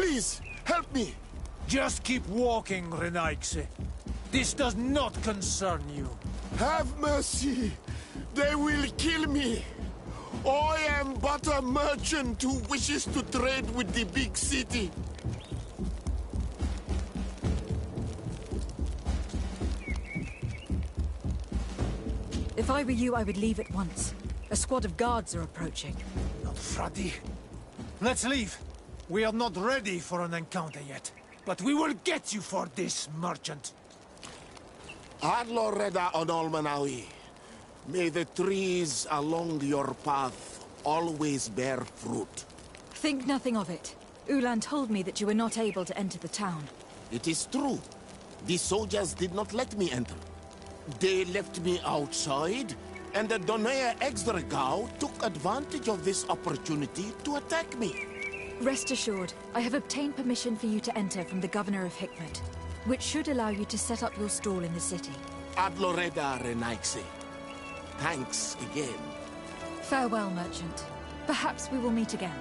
Please, help me! Just keep walking, Renaigse. This does not concern you. Have mercy! They will kill me! I am but a merchant who wishes to trade with the big city. If I were you, I would leave at once. A squad of guards are approaching. Not Fradi. Let's leave. We are not ready for an encounter yet. But we will get you for this, merchant. Adloreda Onolmanawi. May the trees along your path always bear fruit. Think nothing of it. Ulan told me that you were not able to enter the town. It is true. The soldiers did not let me enter. They left me outside, and the Donea Exdragao took advantage of this opportunity to attack me. Rest assured, I have obtained permission for you to enter from the Governor of Hikmet, which should allow you to set up your stall in the city. Adloreda Renaigse. Thanks again. Farewell, merchant. Perhaps we will meet again.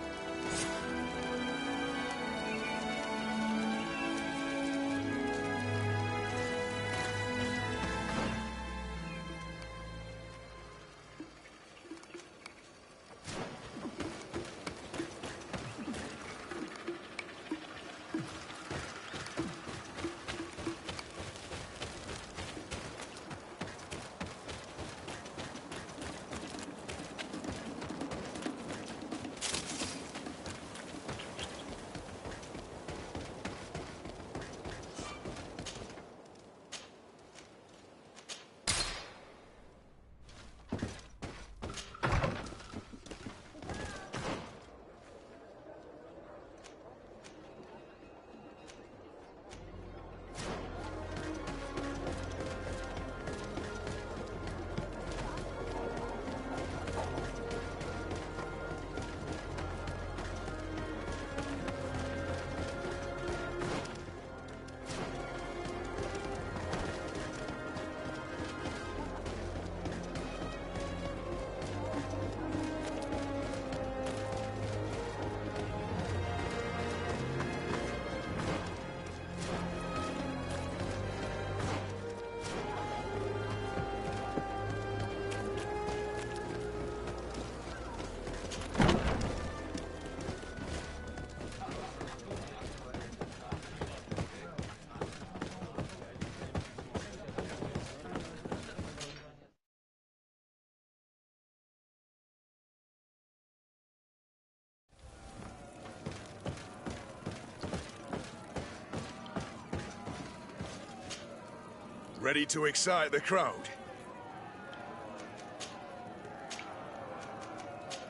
Ready to excite the crowd?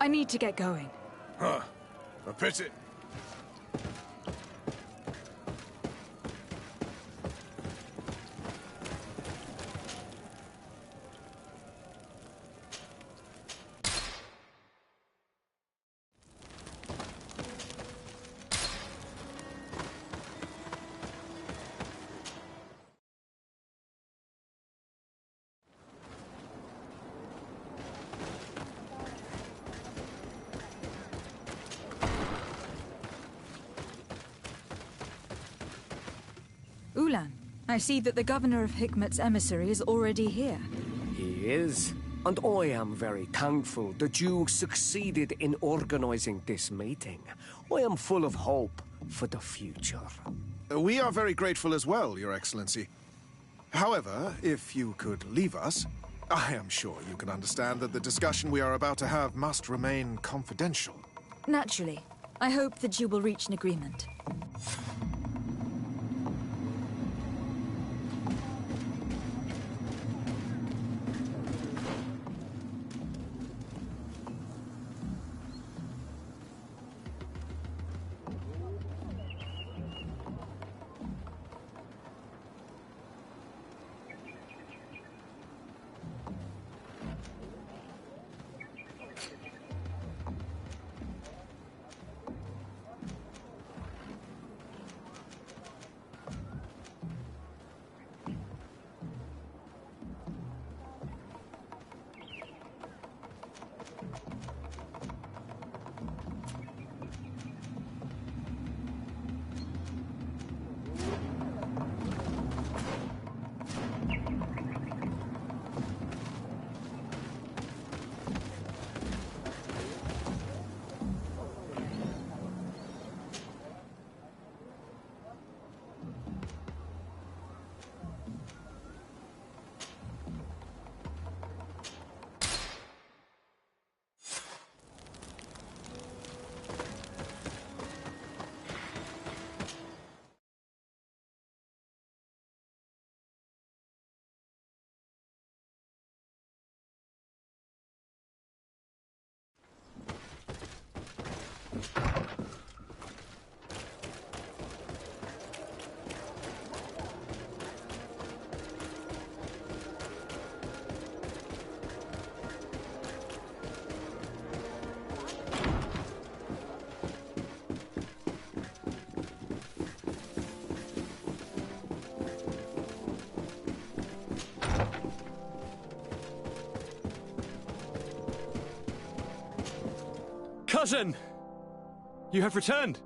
I need to get going. Huh. A pity. Ulan, I see that the Governor of Hikmet's emissary is already here. He is. And I am very thankful that you succeeded in organizing this meeting. I am full of hope for the future. We are very grateful as well, Your Excellency. However, if you could leave us, I am sure you can understand that the discussion we are about to have must remain confidential. Naturally. I hope that you will reach an agreement. Cousin! You have returned.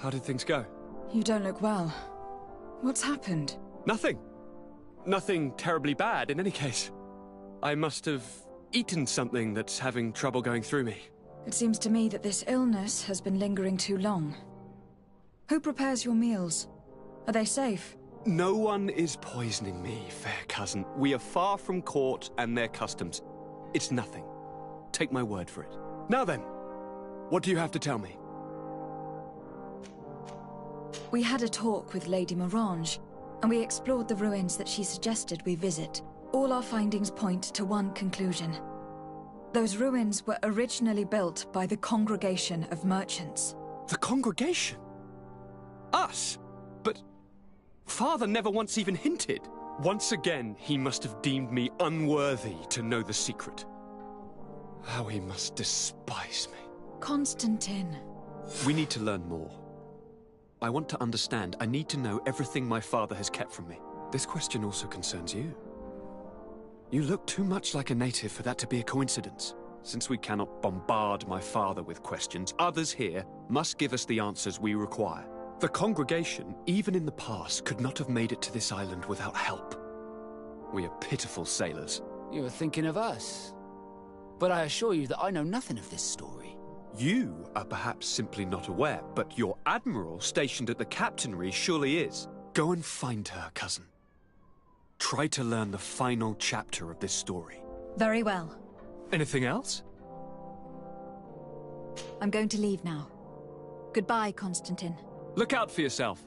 How did things go? You don't look well. What's happened? Nothing. Nothing terribly bad, in any case. I must have eaten something that's having trouble going through me. It seems to me that this illness has been lingering too long. Who prepares your meals? Are they safe? No one is poisoning me, fair cousin. We are far from court and their customs. It's nothing. Take my word for it. Now then, what do you have to tell me? We had a talk with Lady Morange, and we explored the ruins that she suggested we visit. All our findings point to one conclusion. Those ruins were originally built by the Congregation of Merchants. The Congregation? Us? But Father never once even hinted. Once again, he must have deemed me unworthy to know the secret. How he must despise me. Constantine. We need to learn more. I want to understand. I need to know everything my father has kept from me. This question also concerns you. You look too much like a native for that to be a coincidence. Since we cannot bombard my father with questions, others here must give us the answers we require. The congregation, even in the past, could not have made it to this island without help. We are pitiful sailors. You were thinking of us. But I assure you that I know nothing of this story. You are perhaps simply not aware, but your admiral stationed at the captainry surely is. Go and find her, cousin. Try to learn the final chapter of this story. Very well. Anything else? I'm going to leave now. Goodbye, Constantine. Look out for yourself.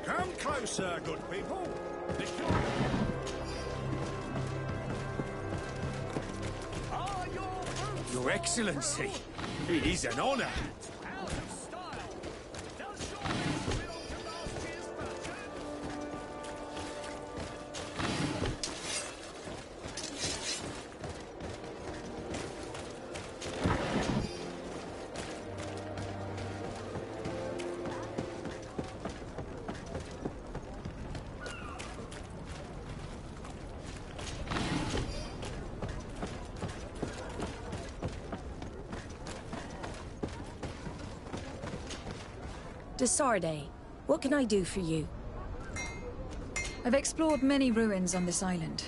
Come closer, good people. Your Excellency, it is an honor. Desarde, what can I do for you? I've explored many ruins on this island.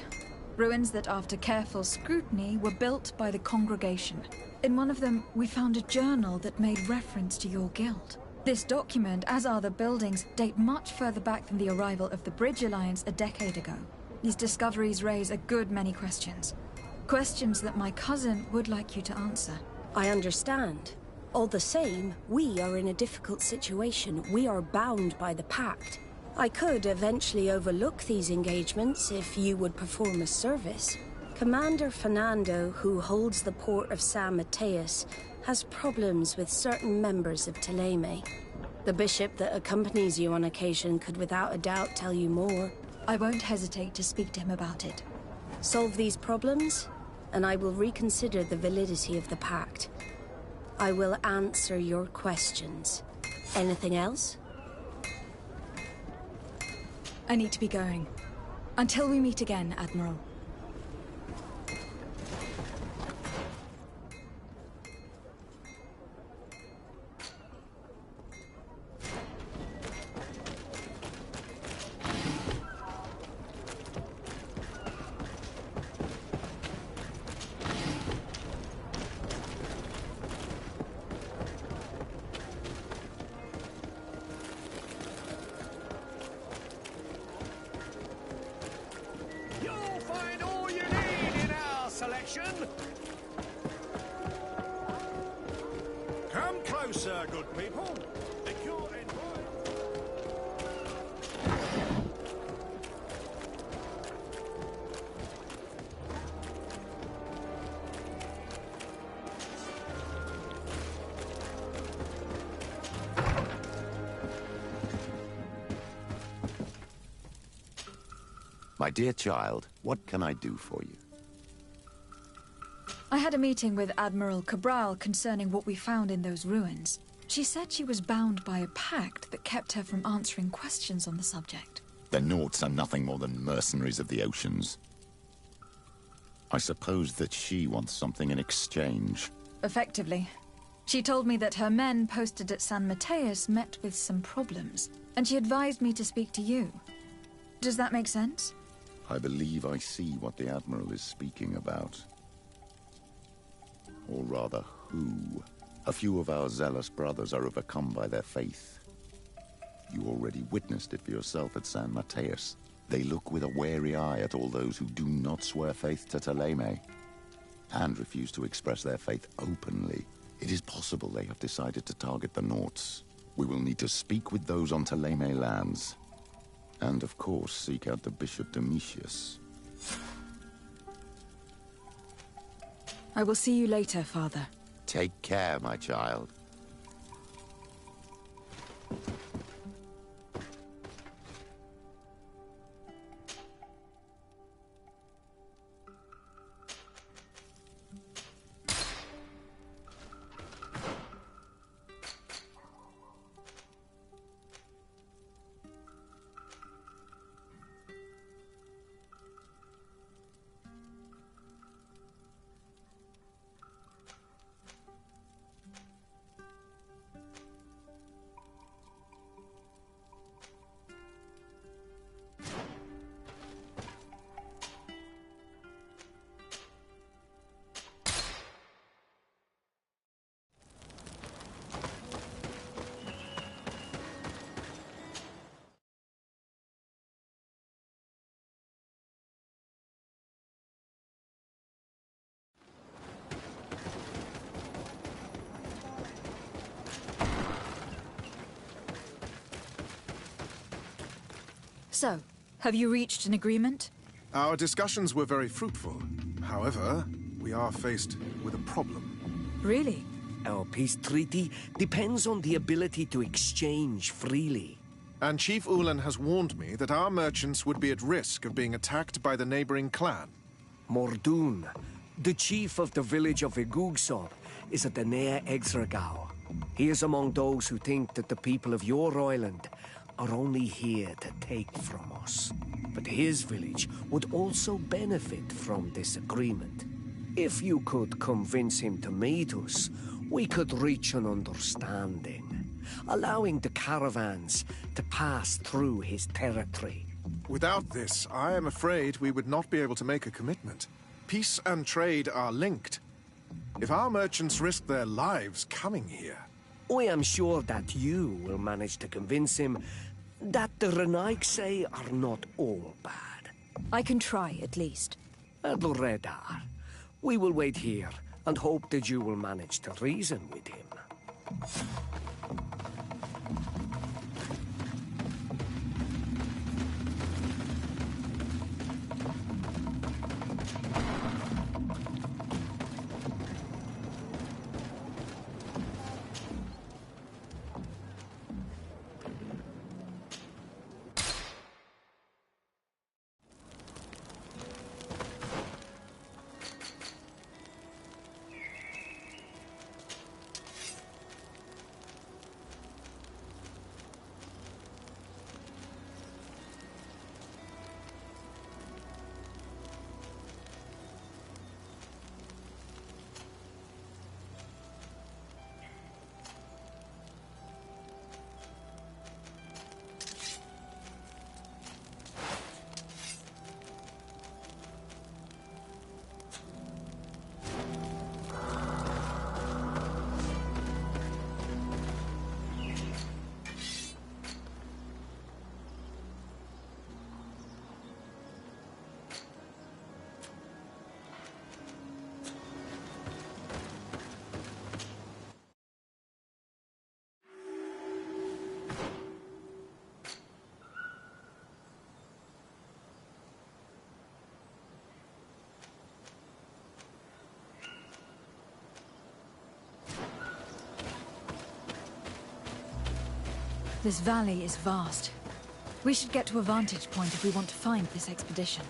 Ruins that, after careful scrutiny, were built by the congregation. In one of them, we found a journal that made reference to your guild. This document, as are the buildings, date much further back than the arrival of the Bridge Alliance a decade ago. These discoveries raise a good many questions. Questions that my cousin would like you to answer. I understand. All the same, we are in a difficult situation. We are bound by the pact. I could eventually overlook these engagements if you would perform a service. Commander Fernando, who holds the port of San Mateus, has problems with certain members of Teleme. The bishop that accompanies you on occasion could without a doubt tell you more. I won't hesitate to speak to him about it. Solve these problems, and I will reconsider the validity of the pact. I will answer your questions. Anything else? I need to be going. Until we meet again, Admiral. Come closer, good people. My dear child, what can I do for you? I had a meeting with Admiral Cabral concerning what we found in those ruins. She said she was bound by a pact that kept her from answering questions on the subject. The Nauts are nothing more than mercenaries of the oceans. I suppose that she wants something in exchange. Effectively. She told me that her men posted at San Mateus met with some problems, and she advised me to speak to you. Does that make sense? I believe I see what the Admiral is speaking about. Or rather, who. A few of our zealous brothers are overcome by their faith. You already witnessed it for yourself at San Mateus. They look with a wary eye at all those who do not swear faith to Thélème, and refuse to express their faith openly. It is possible they have decided to target the Nauts. We will need to speak with those on Thélème lands. And of course, seek out the Bishop Domitius. I will see you later, Father. Take care, my child. So, have you reached an agreement? Our discussions were very fruitful. However, we are faced with a problem. Really? Our peace treaty depends on the ability to exchange freely. And Chief Ulan has warned me that our merchants would be at risk of being attacked by the neighboring clan. Mordoun, the chief of the village of Igugsob, is at the Nea Exregao. He is among those who think that the people of your island are only here to take from us. But his village would also benefit from this agreement. If you could convince him to meet us, we could reach an understanding, allowing the caravans to pass through his territory. Without this, I am afraid we would not be able to make a commitment. Peace and trade are linked. If our merchants risk their lives coming here... I am sure that you will manage to convince him that the Renaigse are not all bad. I can try, at least. Adloredar, we will wait here and hope that you will manage to reason with him. This valley is vast. We should get to a vantage point if we want to find this expedition.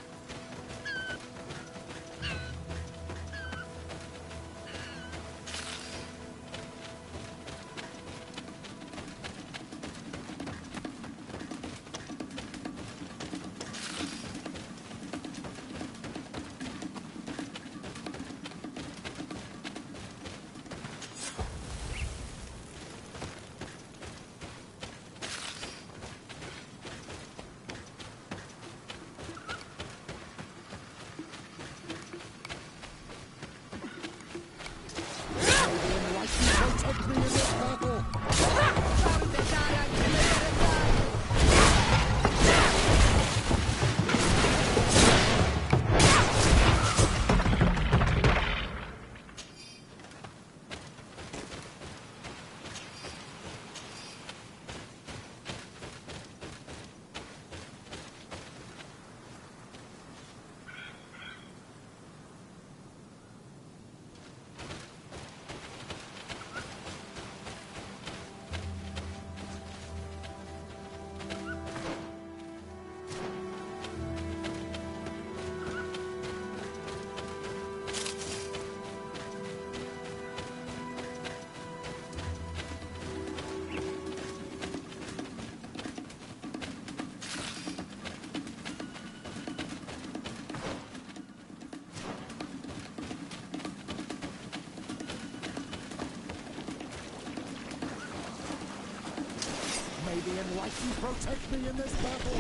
May the Enlightened protect me in this battle!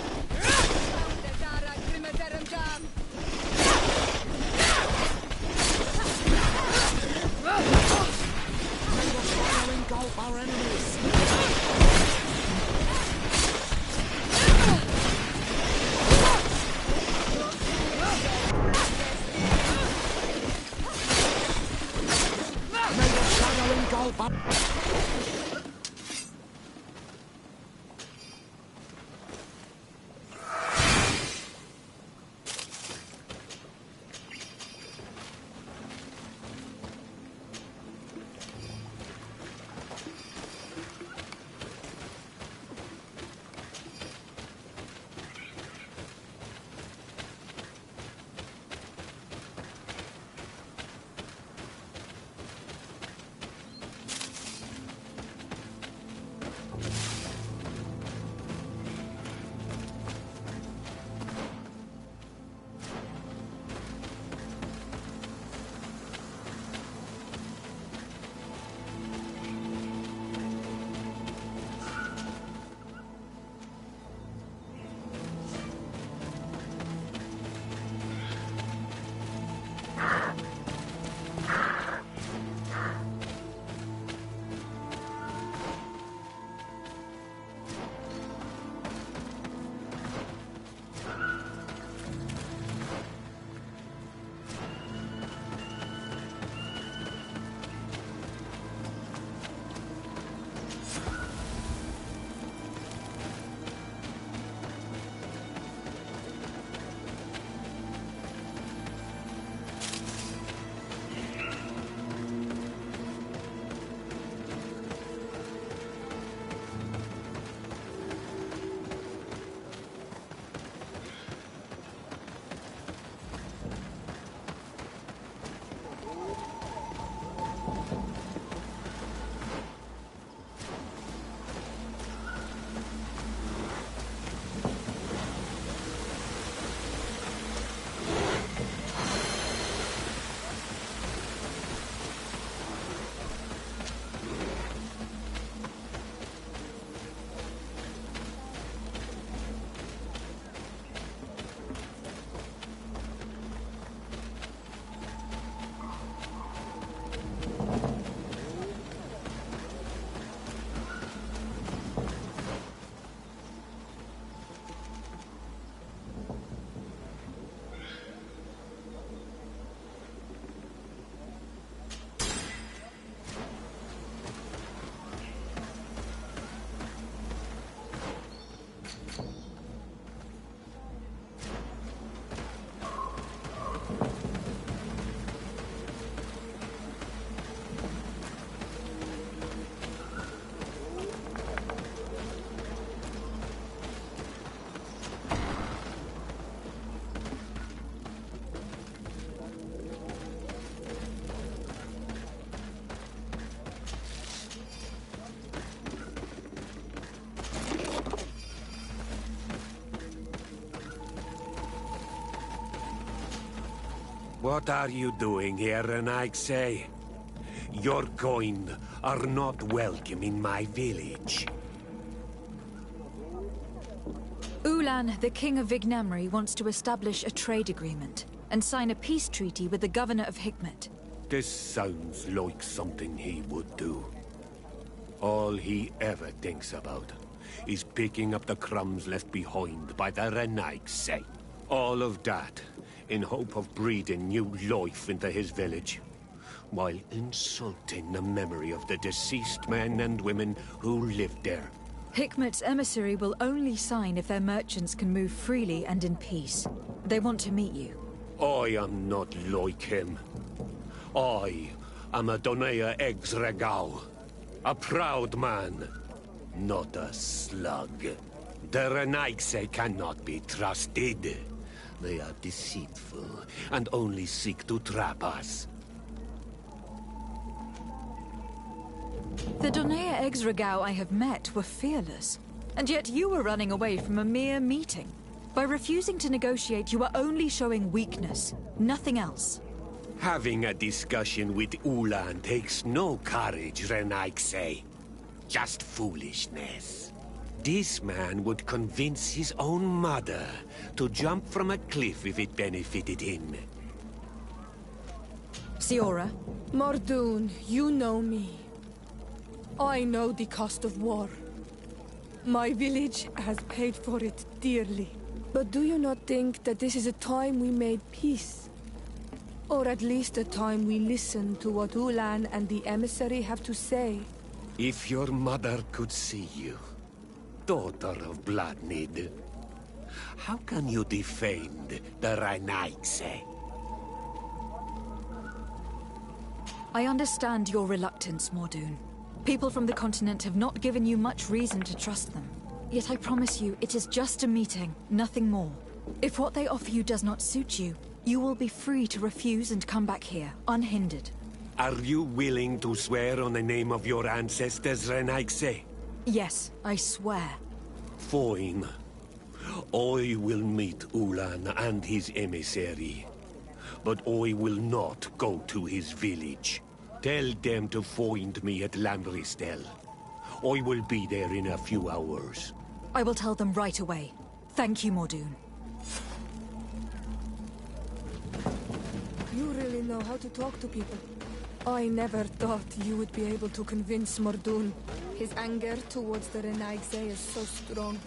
May the fire engulf our enemies! May the fire engulf our... What are you doing here, Renaigse? Your kind are not welcome in my village. Ulan, the king of Vignamri, wants to establish a trade agreement and sign a peace treaty with the governor of Hikmet. This sounds like something he would do. All he ever thinks about is picking up the crumbs left behind by the Renaigse. All of that in hope of breathing new life into his village, while insulting the memory of the deceased men and women who lived there. Hikmet's emissary will only sign if their merchants can move freely and in peace. They want to meet you. I am not like him. I am a Donea Exregao, a proud man, not a slug. The Renaigse cannot be trusted. They are deceitful and only seek to trap us. The Donea Exregao I have met were fearless, and yet you were running away from a mere meeting. By refusing to negotiate, you are only showing weakness, nothing else. Having a discussion with Ulan takes no courage, Renaigse. Just foolishness. This man would convince his own mother to jump from a cliff if it benefited him. Siora? Mordoon, you know me. I know the cost of war. My village has paid for it dearly. But do you not think that this is a time we made peace? Or at least a time we listen to what Ulan and the emissary have to say? If your mother could see you, daughter of Bloodnid, how can you defend the Renaigse? I understand your reluctance, Mordoon. People from the continent have not given you much reason to trust them. Yet I promise you, it is just a meeting, nothing more. If what they offer you does not suit you, you will be free to refuse and come back here, unhindered. Are you willing to swear on the name of your ancestors, Renaigse? Yes, I swear. Fine. I will meet Ulan and his emissary. But I will not go to his village. Tell them to find me at Landristel. I will be there in a few hours. I will tell them right away. Thank you, Mordoon. You really know how to talk to people. I never thought you would be able to convince Mordoon. His anger towards the Renaigse is so strong.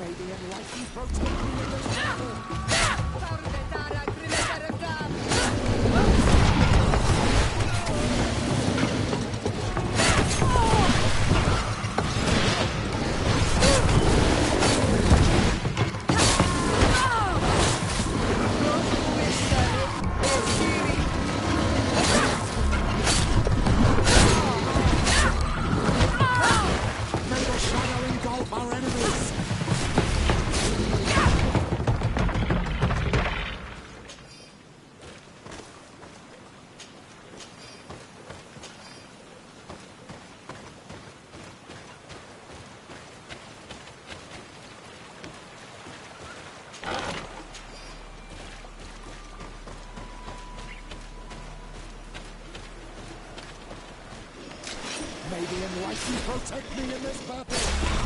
Maybe unlikely protecting protect me in this battle.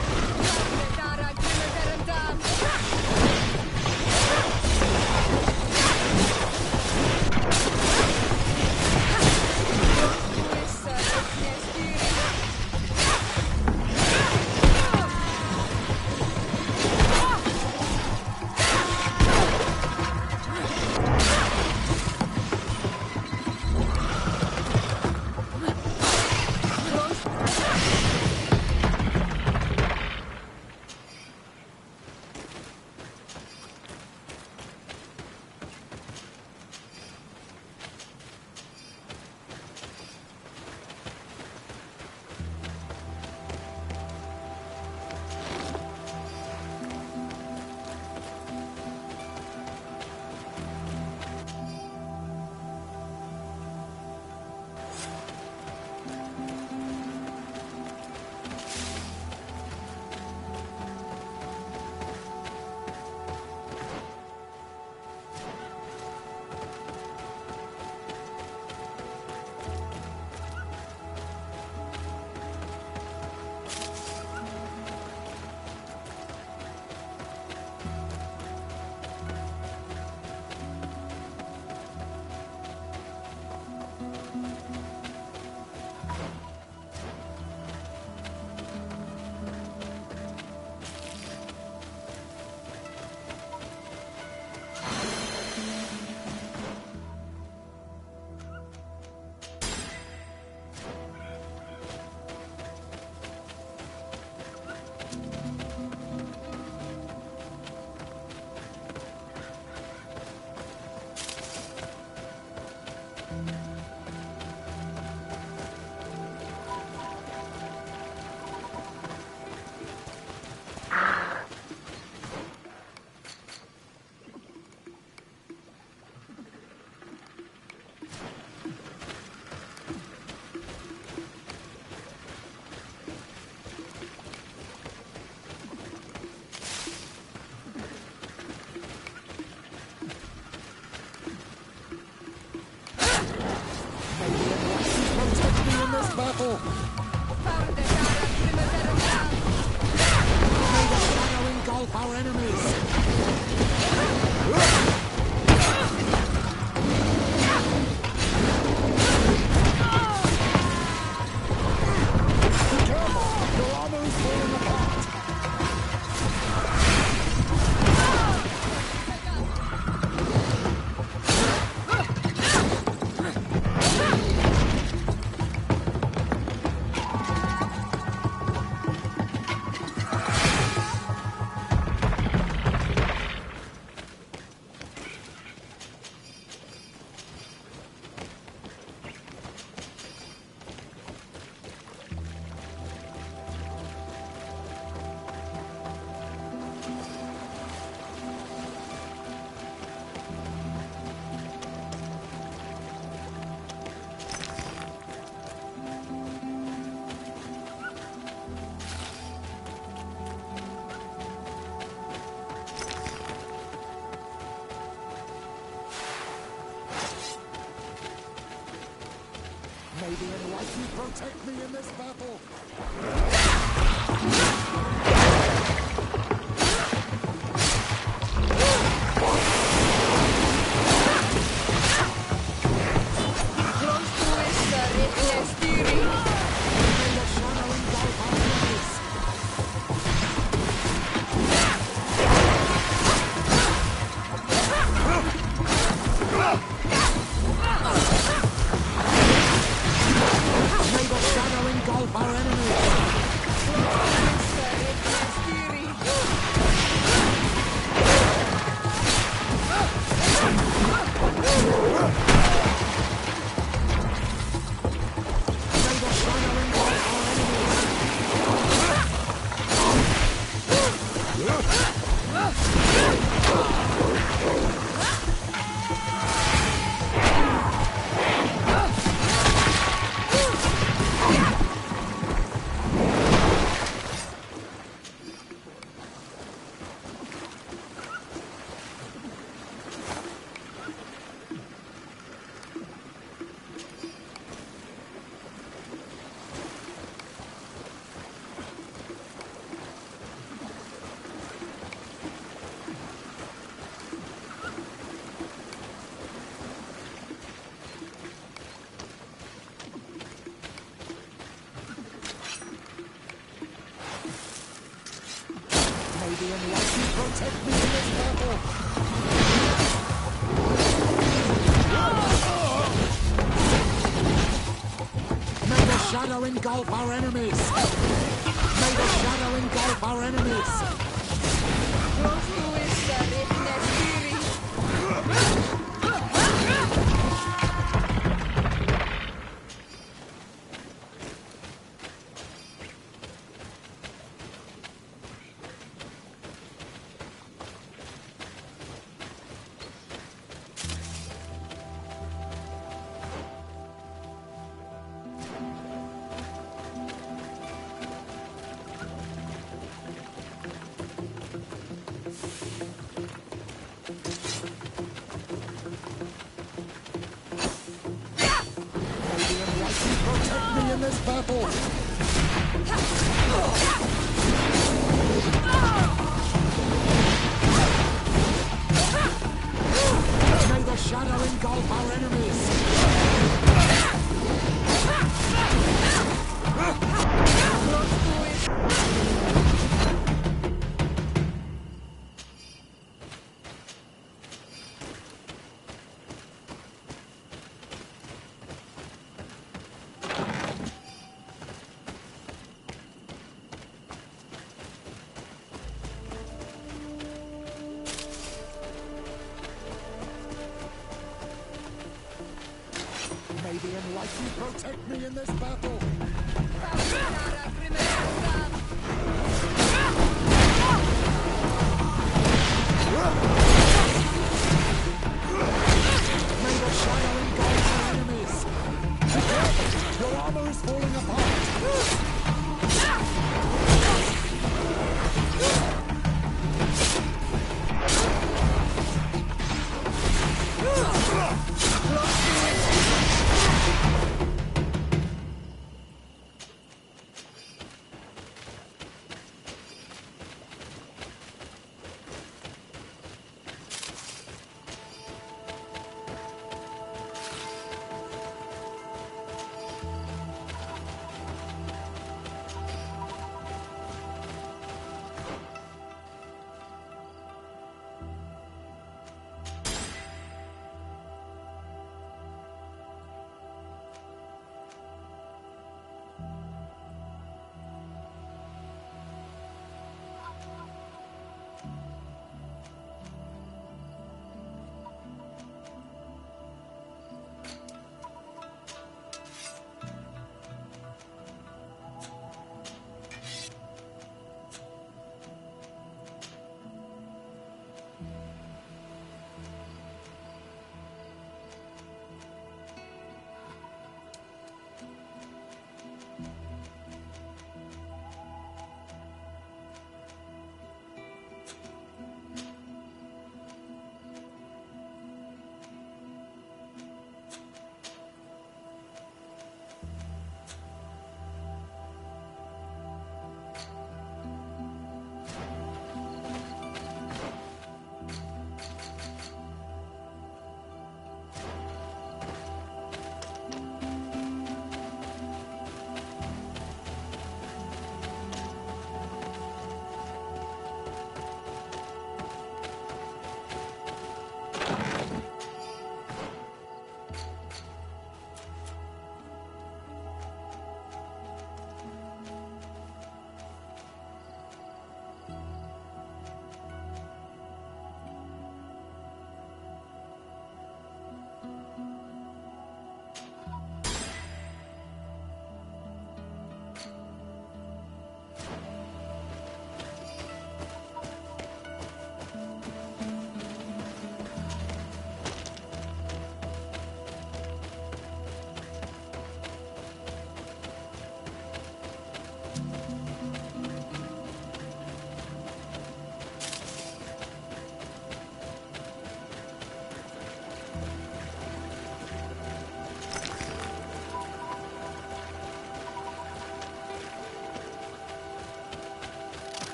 battle. May the shadow engulf our enemies. May the enlightened protect me in this battle. the enlightened protect me in this battle! May the shadow engulf our enemies! May the shadow engulf our enemies! Protect me in this battle! May the shadow engulf our enemies! May the enlightened protect me in this battle! May the shadow engulf our enemies! Your armor is falling apart!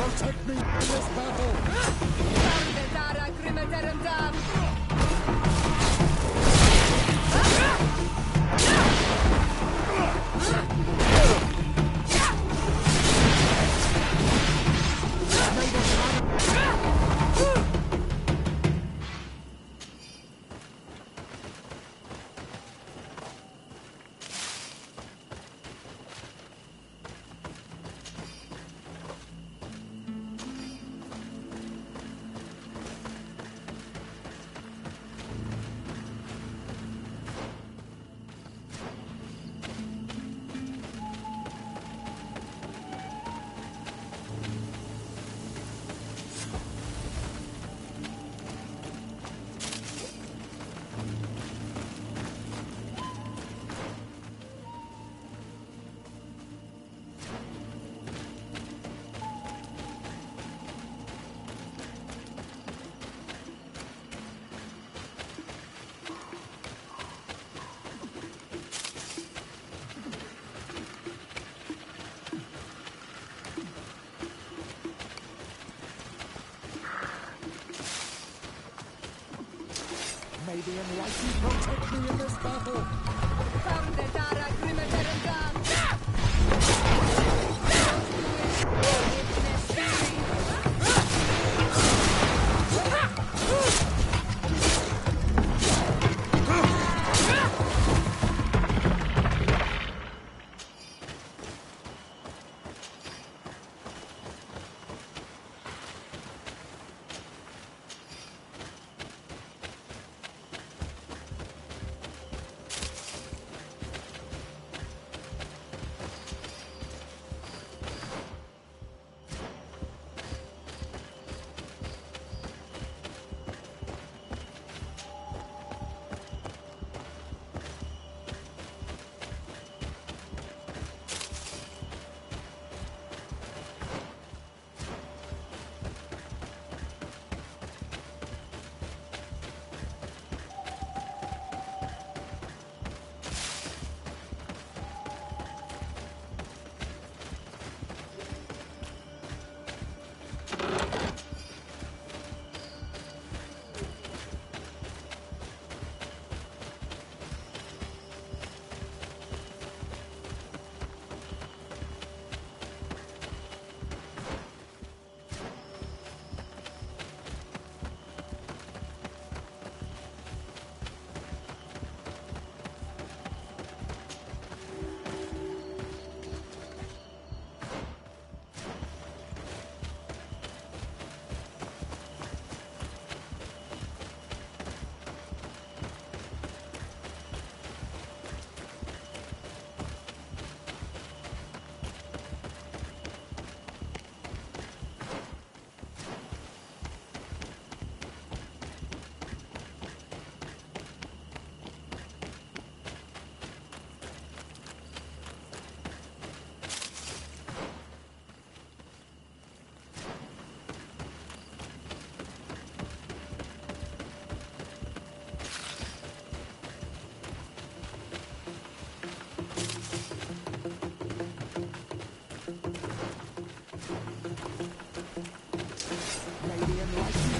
protect me in this battle! May the enlightened protect me in this battle!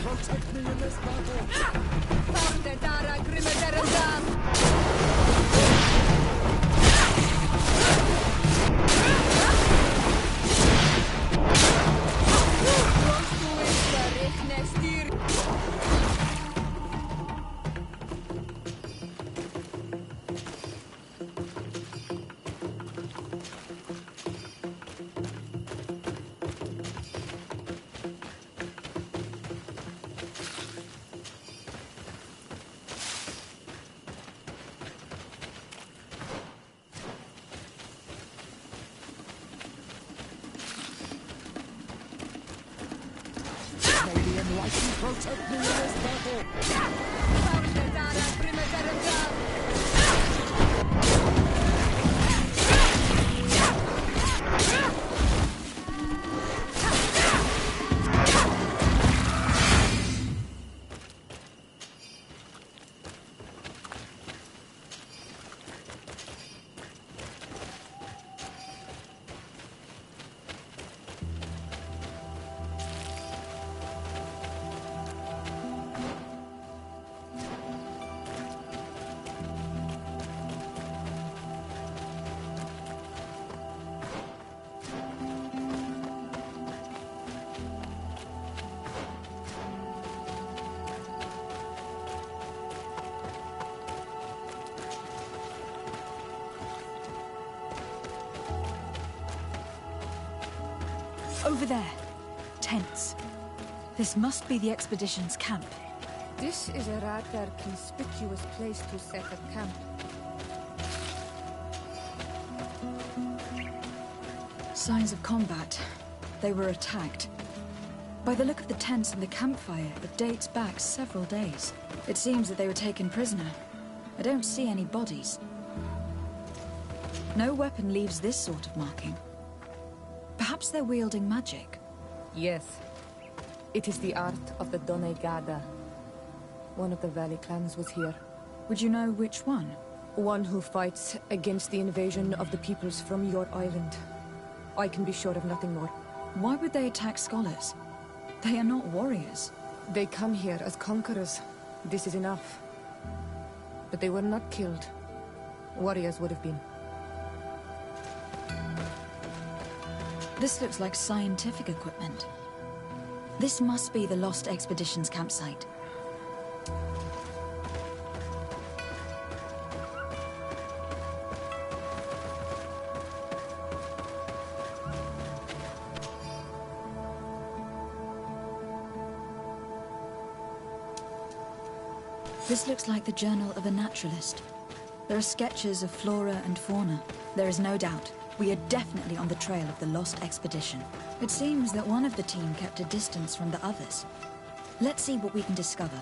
Protect me in this battle! Protect me in this battle! Over there. Tents. This must be the expedition's camp. This is a rather conspicuous place to set up camp. Signs of combat. They were attacked. By the look of the tents and the campfire, it dates back several days. It seems that they were taken prisoner. I don't see any bodies. No weapon leaves this sort of marking. Perhaps they're wielding magic. Yes. It is the art of the Donegada. One of the Valley clans was here. Would you know which one? One who fights against the invasion of the peoples from your island. I can be sure of nothing more. Why would they attack scholars? They are not warriors. They come here as conquerors. This is enough. But they were not killed. Warriors would have been. This looks like scientific equipment. This must be the Lost Expedition's campsite. This looks like the journal of a naturalist. There are sketches of flora and fauna. There is no doubt. We are definitely on the trail of the Lost Expedition. It seems that one of the team kept a distance from the others. Let's see what we can discover.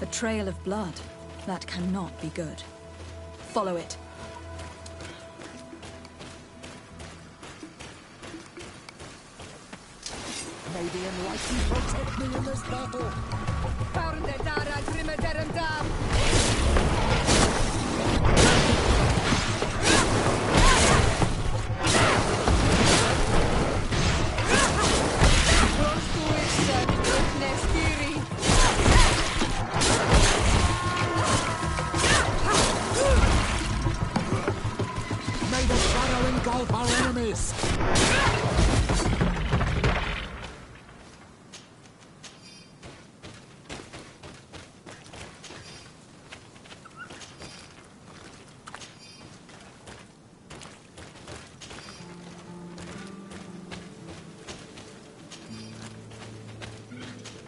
A trail of blood. That cannot be good. Follow it. May the enlightened protect me in this battle. May the shadow engulf our enemies.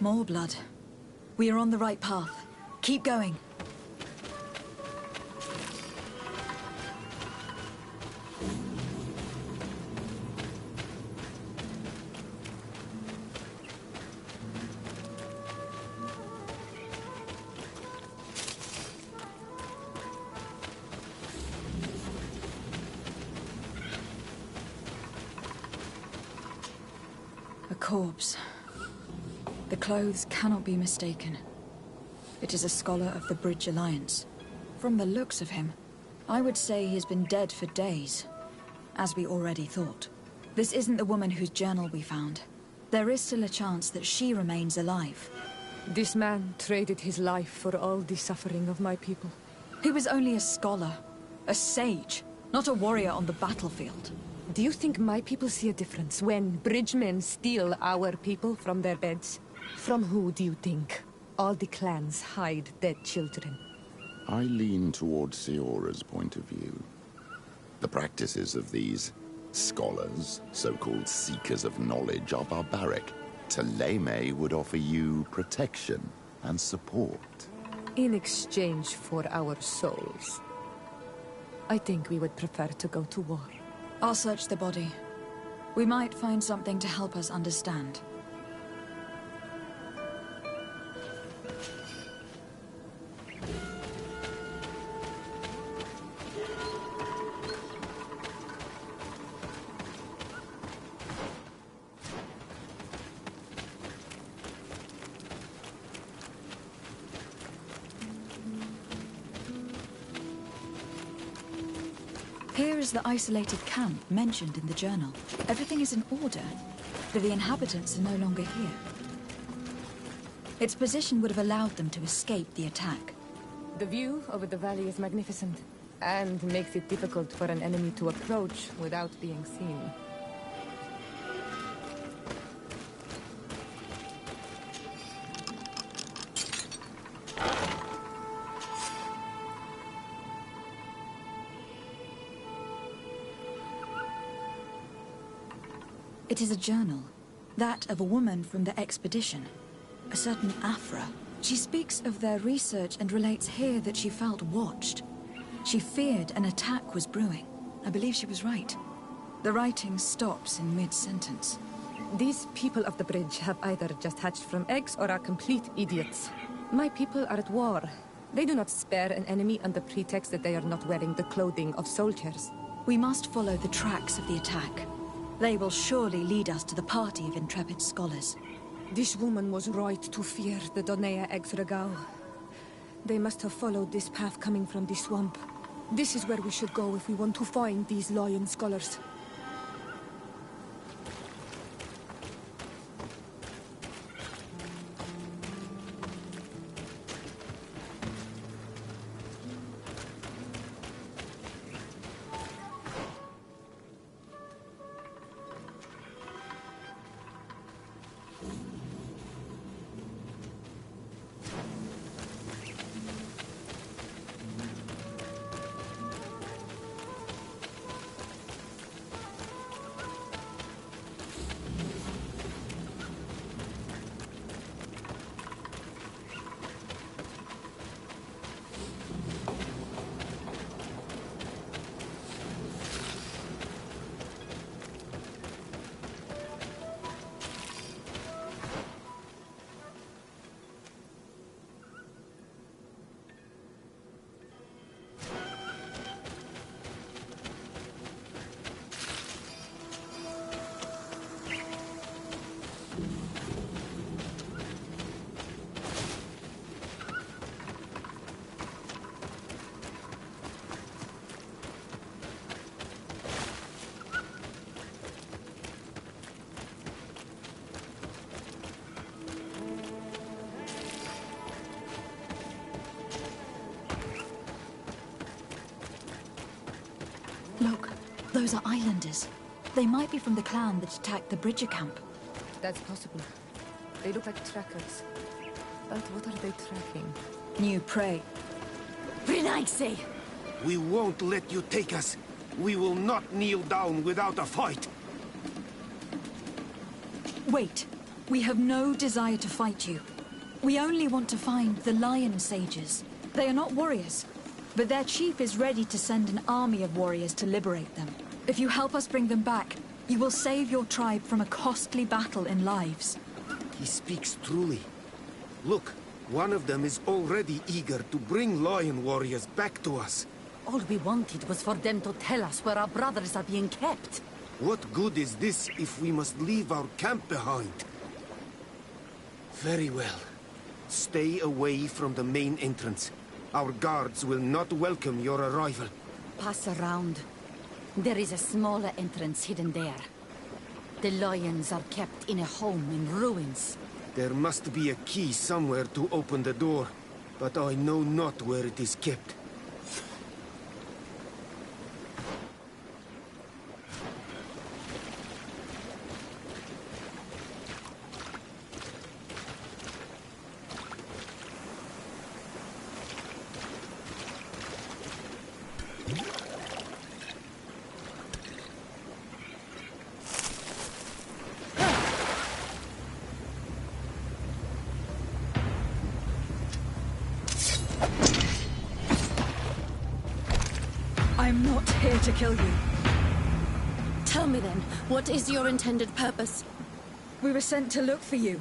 More blood. We are on the right path. Keep going. A corpse. The clothes cannot be mistaken. It is a scholar of the Bridge Alliance. From the looks of him, I would say he has been dead for days, as we already thought. This isn't the woman whose journal we found. There is still a chance that she remains alive. This man traded his life for all the suffering of my people. He was only a scholar, a sage, not a warrior on the battlefield. Do you think my people see a difference when bridgemen steal our people from their beds? From who do you think all the clans hide dead children? I lean towards Siora's point of view. The practices of these scholars, so-called seekers of knowledge, are barbaric. Taleme would offer you protection and support. In exchange for our souls. I think we would prefer to go to war. I'll search the body. We might find something to help us understand. Here is the isolated camp mentioned in the journal. Everything is in order, but the inhabitants are no longer here. Its position would have allowed them to escape the attack. The view over the valley is magnificent, and makes it difficult for an enemy to approach without being seen. It is a journal, that of a woman from the expedition, a certain Afra. She speaks of their research and relates here that she felt watched. She feared an attack was brewing. I believe she was right. The writing stops in mid-sentence. These people of the bridge have either just hatched from eggs or are complete idiots. My people are at war. They do not spare an enemy under pretext that they are not wearing the clothing of soldiers. We must follow the tracks of the attack. They will surely lead us to the party of intrepid scholars. This woman was right to fear the Donea Exregao. They must have followed this path coming from the swamp. This is where we should go if we want to find these lion scholars. Look, those are islanders. They might be from the clan that attacked the Bridger camp. That's possible. They look like trackers. But what are they tracking? New prey. Renaigse! We won't let you take us. We will not kneel down without a fight. Wait. We have no desire to fight you. We only want to find the lion sages. They are not warriors, but their chief is ready to send an army of warriors to liberate them. If you help us bring them back, you will save your tribe from a costly battle in lives. He speaks truly. Look, one of them is already eager to bring lion warriors back to us. All we wanted was for them to tell us where our brothers are being kept. What good is this if we must leave our camp behind? Very well. Stay away from the main entrance. Our guards will not welcome your arrival. Pass around. There is a smaller entrance hidden there. The lions are kept in a home in ruins. There must be a key somewhere to open the door, but I know not where it is kept. I'm not here to kill you. Tell me then, what is your intended purpose? We were sent to look for you.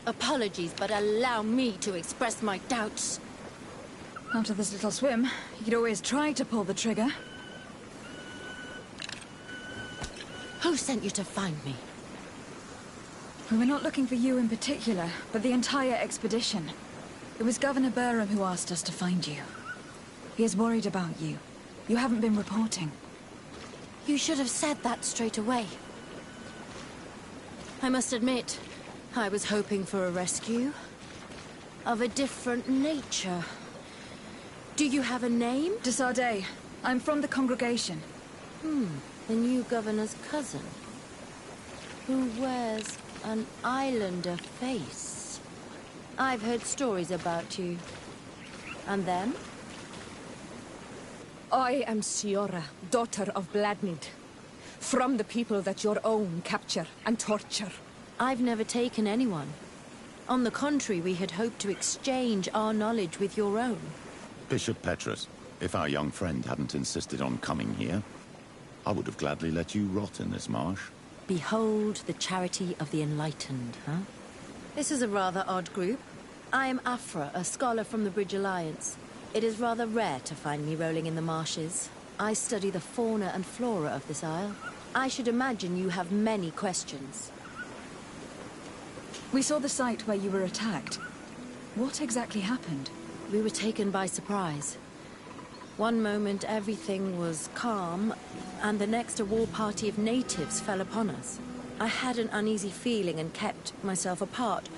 Apologies, but allow me to express my doubts. After this little swim, you could always try to pull the trigger. Who sent you to find me? We were not looking for you in particular, but the entire expedition. It was Governor Burham who asked us to find you. He is worried about you. You haven't been reporting. You should have said that straight away. I must admit, I was hoping for a rescue. Of a different nature. Do you have a name? De Sardet. I'm from the congregation. The new governor's cousin. Who wears an islander face. I've heard stories about you. And then? I am Siora, daughter of Bladnid. From the people that your own capture and torture. I've never taken anyone. On the contrary, we had hoped to exchange our knowledge with your own. Bishop Petrus, if our young friend hadn't insisted on coming here, I would have gladly let you rot in this marsh. Behold the charity of the enlightened, huh? This is a rather odd group. I am Afra, a scholar from the Bridge Alliance. It is rather rare to find me rolling in the marshes. I study the fauna and flora of this isle. I should imagine you have many questions. We saw the site where you were attacked. What exactly happened? We were taken by surprise. One moment everything was calm, and the next a war party of natives fell upon us. I had an uneasy feeling and kept myself apart,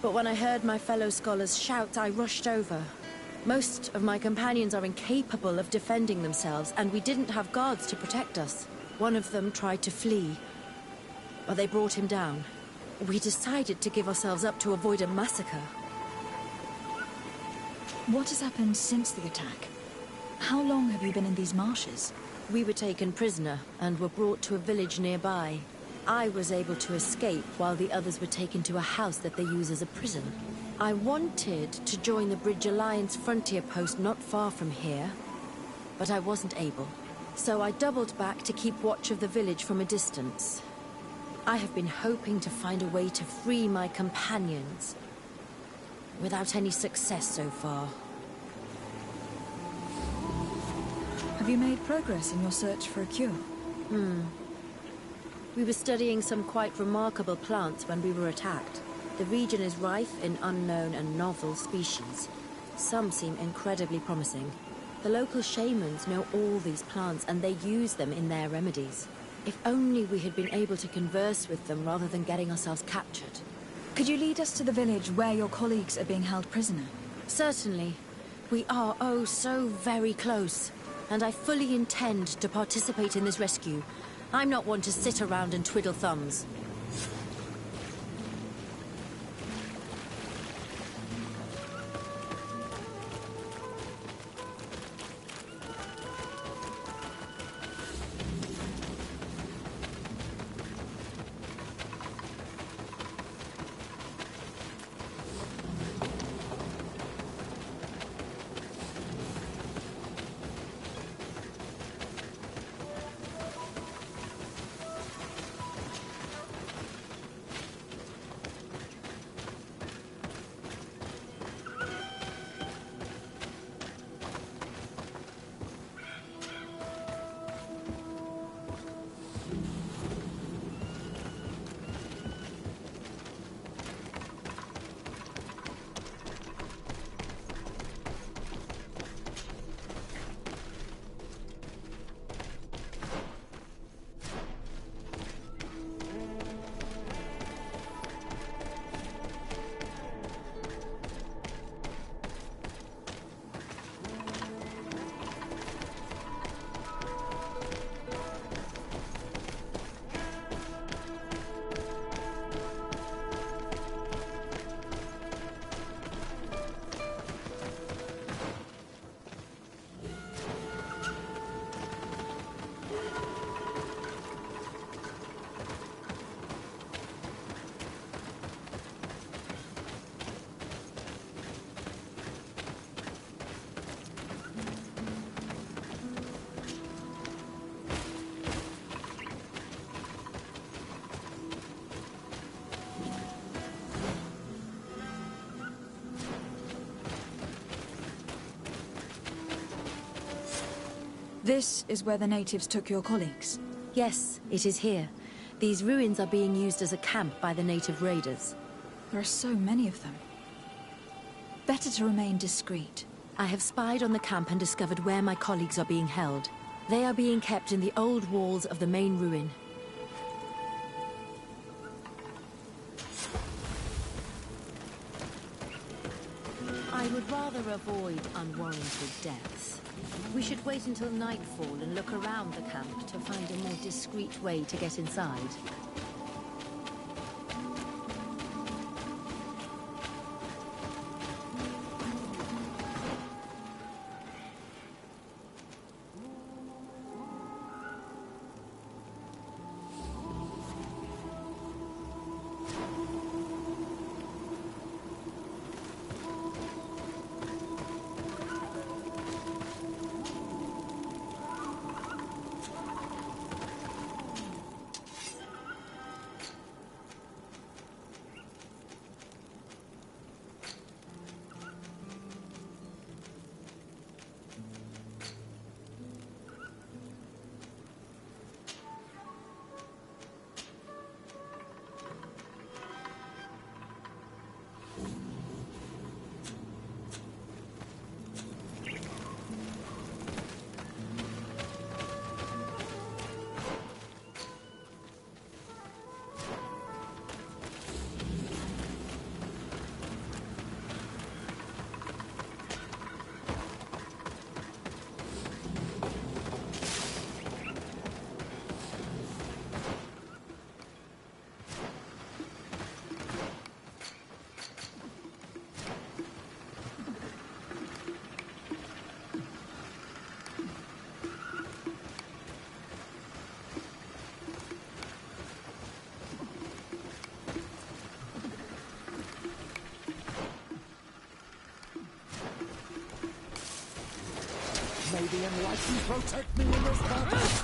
but when I heard my fellow scholars shout, I rushed over. Most of my companions are incapable of defending themselves, and we didn't have guards to protect us. One of them tried to flee, but they brought him down. We decided to give ourselves up to avoid a massacre. What has happened since the attack? How long have you been in these marshes? We were taken prisoner and were brought to a village nearby. I was able to escape while the others were taken to a house that they use as a prison. I wanted to join the Bridge Alliance frontier post not far from here, but I wasn't able. So I doubled back to keep watch of the village from a distance. I have been hoping to find a way to free my companions, without any success so far. Have you made progress in your search for a cure? We were studying some quite remarkable plants when we were attacked. The region is rife in unknown and novel species. Some seem incredibly promising. The local shamans know all these plants and they use them in their remedies. If only we had been able to converse with them rather than getting ourselves captured. Could you lead us to the village where your colleagues are being held prisoner? Certainly. We are oh so very close. And I fully intend to participate in this rescue. I'm not one to sit around and twiddle thumbs. This is where the natives took your colleagues? Yes, it is here. These ruins are being used as a camp by the native raiders. There are so many of them. Better to remain discreet. I have spied on the camp and discovered where my colleagues are being held. They are being kept in the old walls of the main ruin. I would rather avoid unwarranted deaths. We should wait until nightfall and look around the camp to find a more discreet way to get inside. May the enlightened protect me in this battle!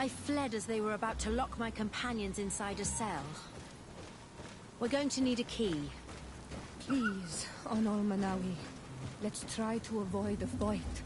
I fled as they were about to lock my companions inside a cell. We're going to need a key. Please, Onol Manawi, let's try to avoid a fight.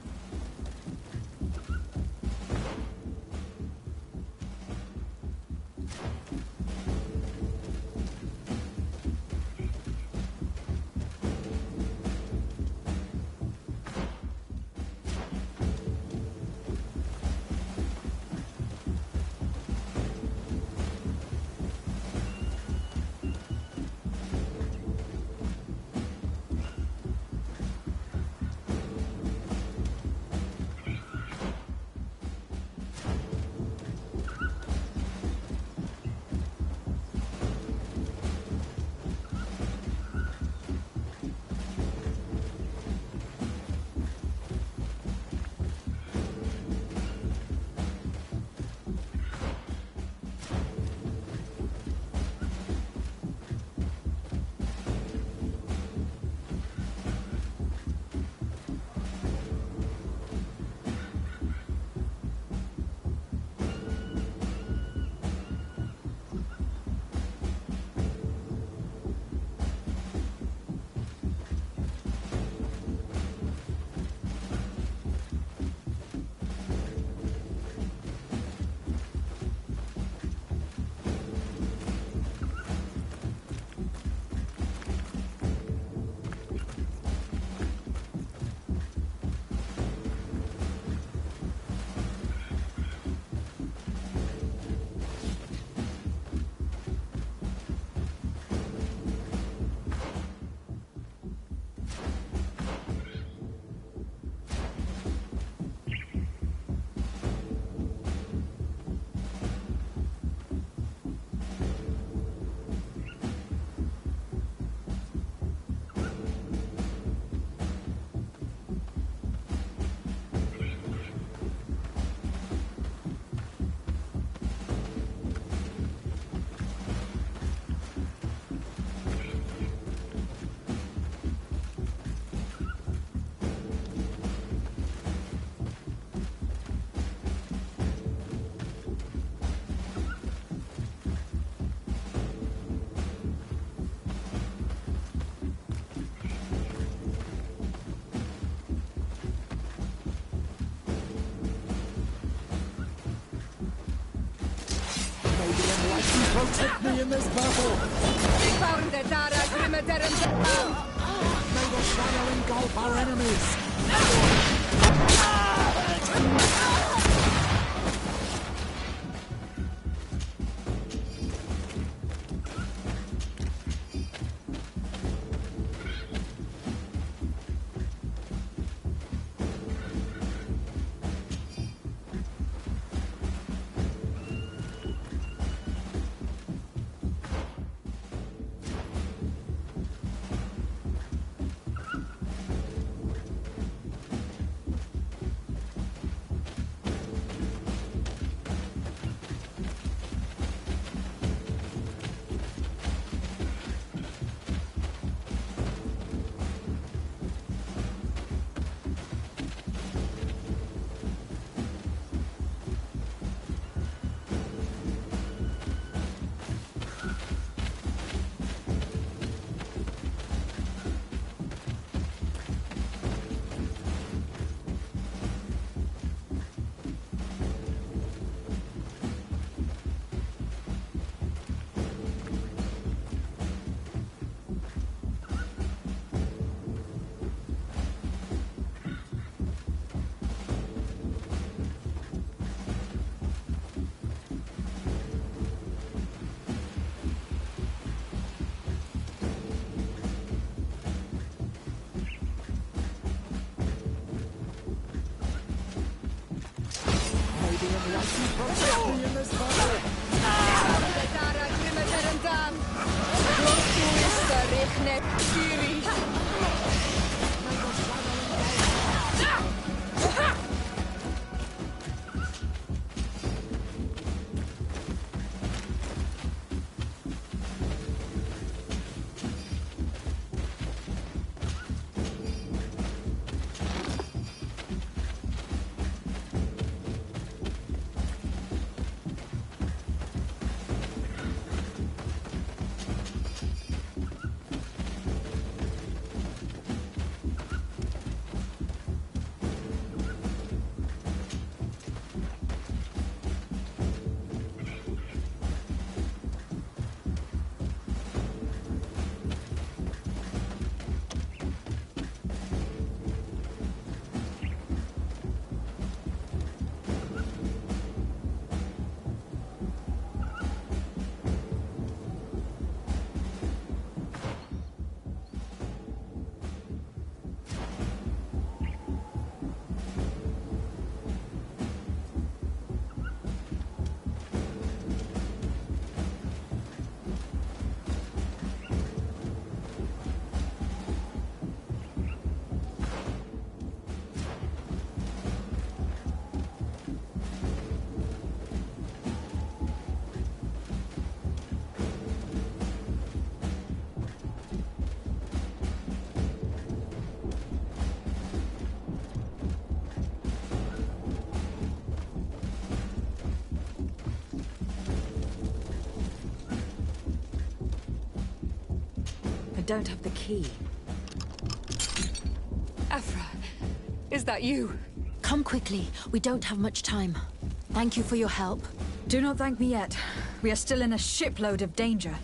Protect me in this battle! We found the Dara Grimadarum. May the shadow engulf our enemies! don't have the key. Afra, is that you? Come quickly. We don't have much time. Thank you for your help. Do not thank me yet. We are still in a shipload of danger.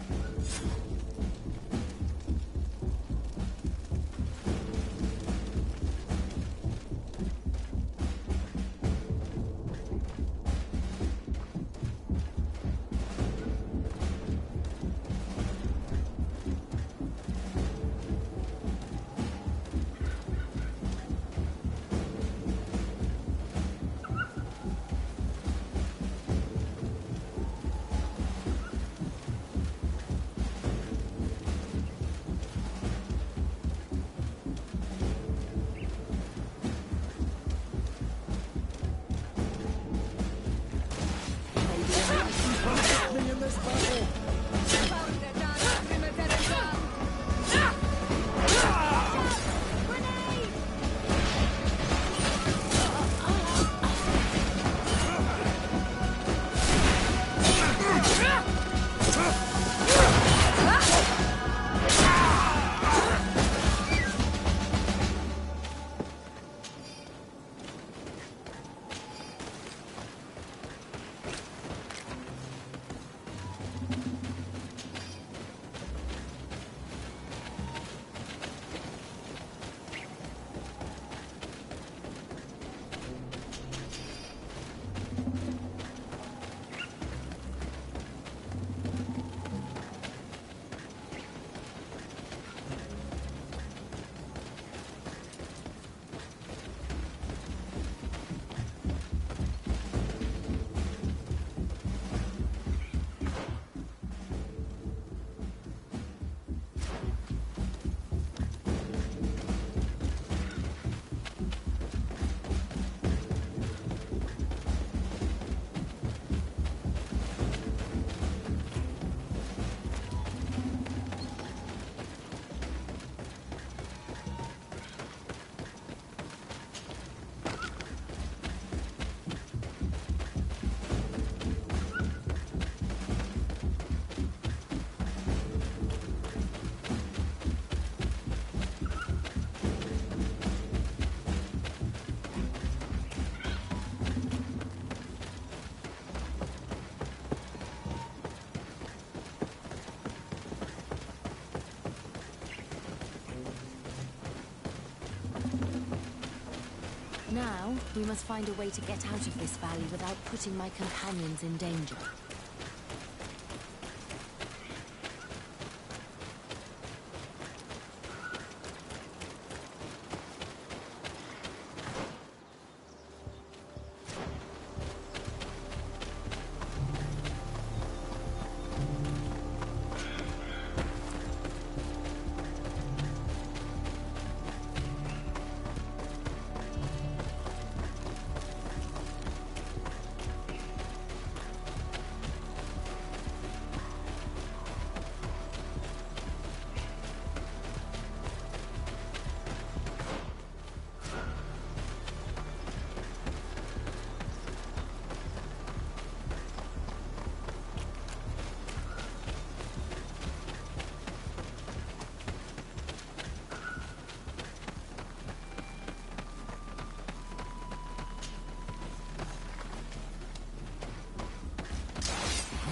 Now, we must find a way to get out of this valley without putting my companions in danger.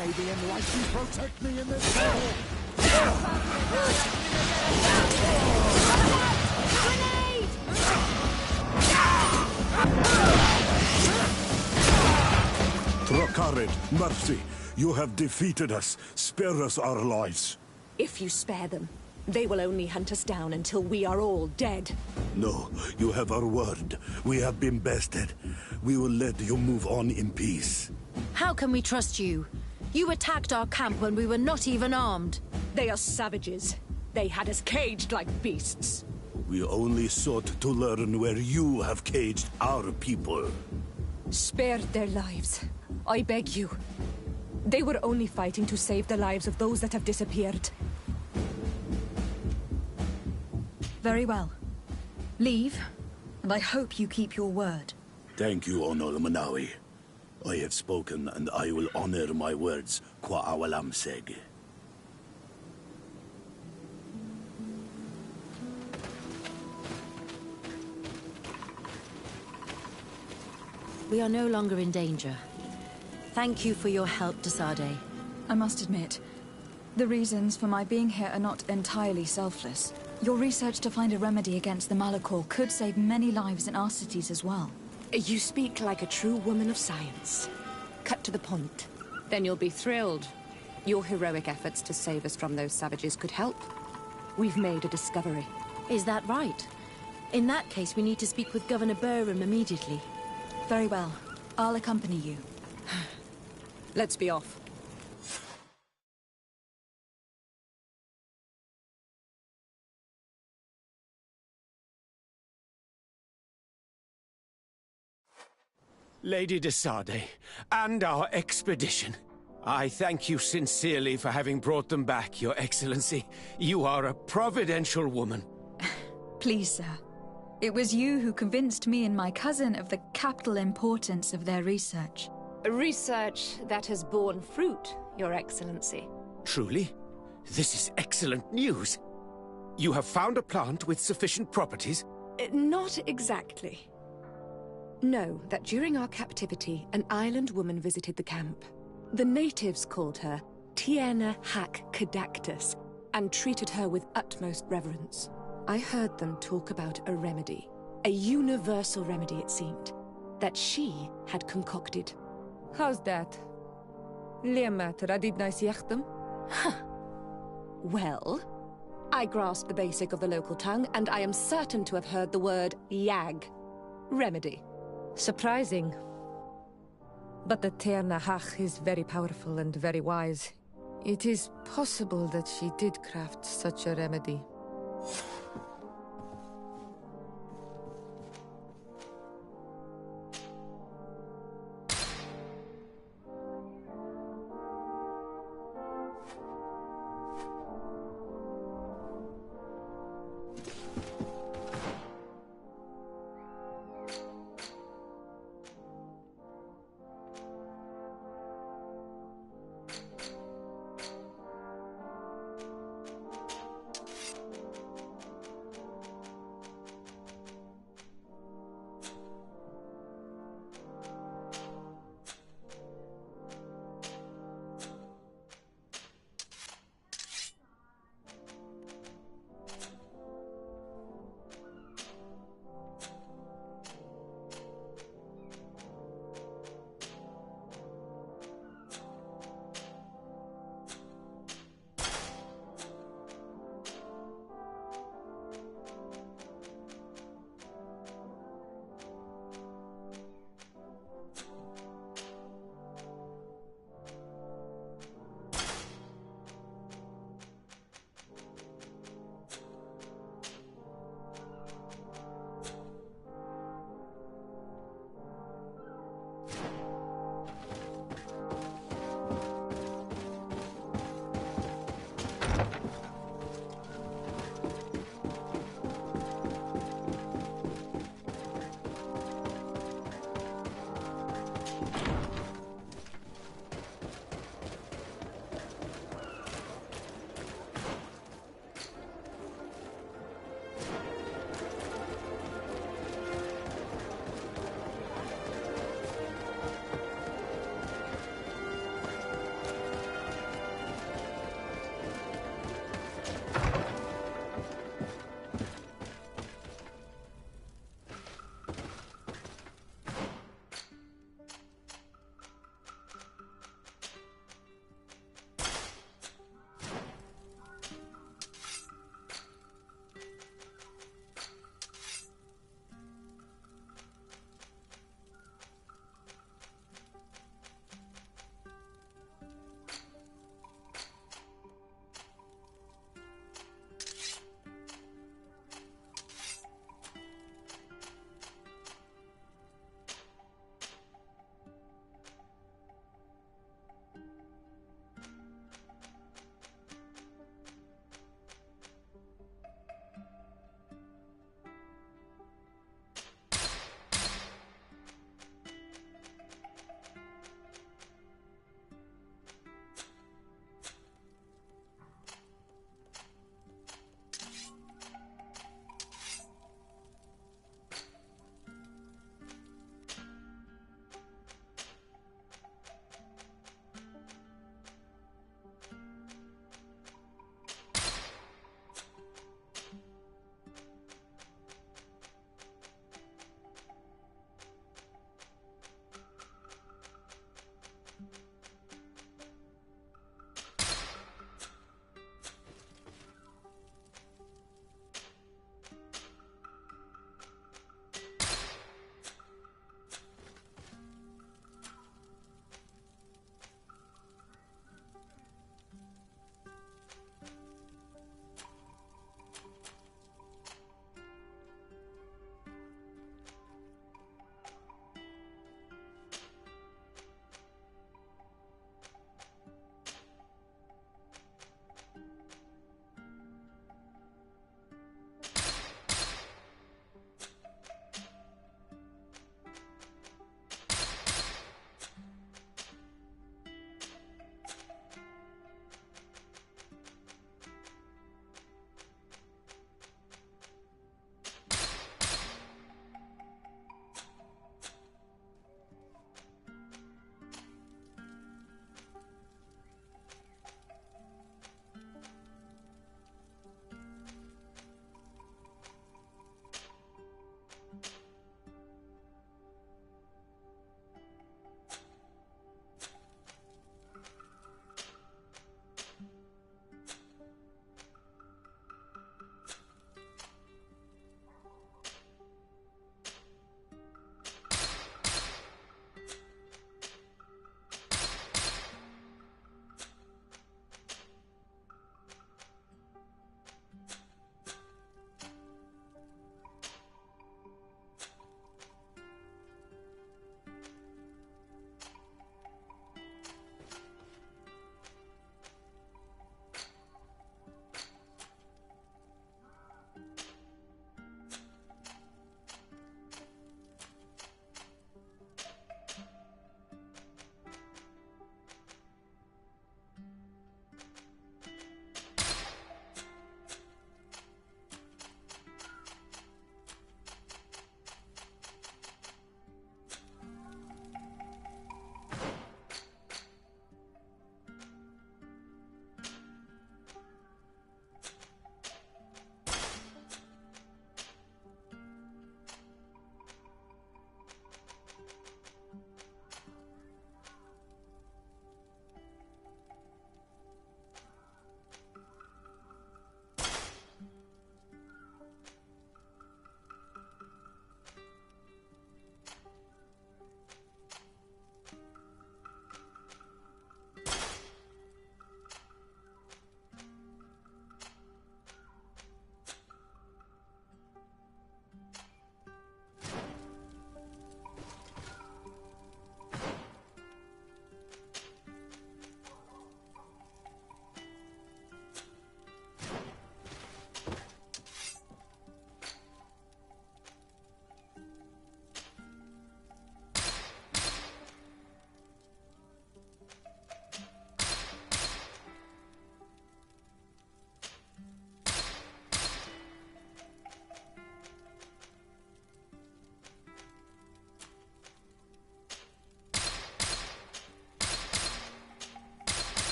May the Enlightened protect me in this battle! Trakarid, mercy, you have defeated us. Spare us our lives. If you spare them, they will only hunt us down until we are all dead. No, you have our word. We have been bested. We will let you move on in peace. How can we trust you? You attacked our camp when we were not even armed. They are savages. They had us caged like beasts. We only sought to learn where you have caged our people. Spare their lives. I beg you. They were only fighting to save the lives of those that have disappeared. Very well. Leave, and I hope you keep your word. Thank you, Onol Manawi. I have spoken, and I will honor my words, Kwa awalam seg. We are no longer in danger. Thank you for your help, Desade. I must admit, the reasons for my being here are not entirely selfless. Your research to find a remedy against the Malachor could save many lives in our cities as well. You speak like a true woman of science. Cut to the point. Then you'll be thrilled. Your heroic efforts to save us from those savages could help. We've made a discovery. Is that right? In that case, we need to speak with Governor Burham immediately. Very well. I'll accompany you. Let's be off. Lady Desade, and our expedition. I thank you sincerely for having brought them back, Your Excellency. You are a providential woman. Please, sir. It was you who convinced me and my cousin of the capital importance of their research. Research that has borne fruit, Your Excellency. Truly? This is excellent news. You have found a plant with sufficient properties? Not exactly. Know that during our captivity, an island woman visited the camp. The natives called her Tiena Hac Cadactus and treated her with utmost reverence. I heard them talk about a remedy, a universal remedy it seemed, that she had concocted. How's that? Liamat radidnais yachtem? Well, I grasp the basic of the local tongue, and I am certain to have heard the word yag. Remedy. Surprising. But the Terna Hach is very powerful and very wise. It is possible that she did craft such a remedy.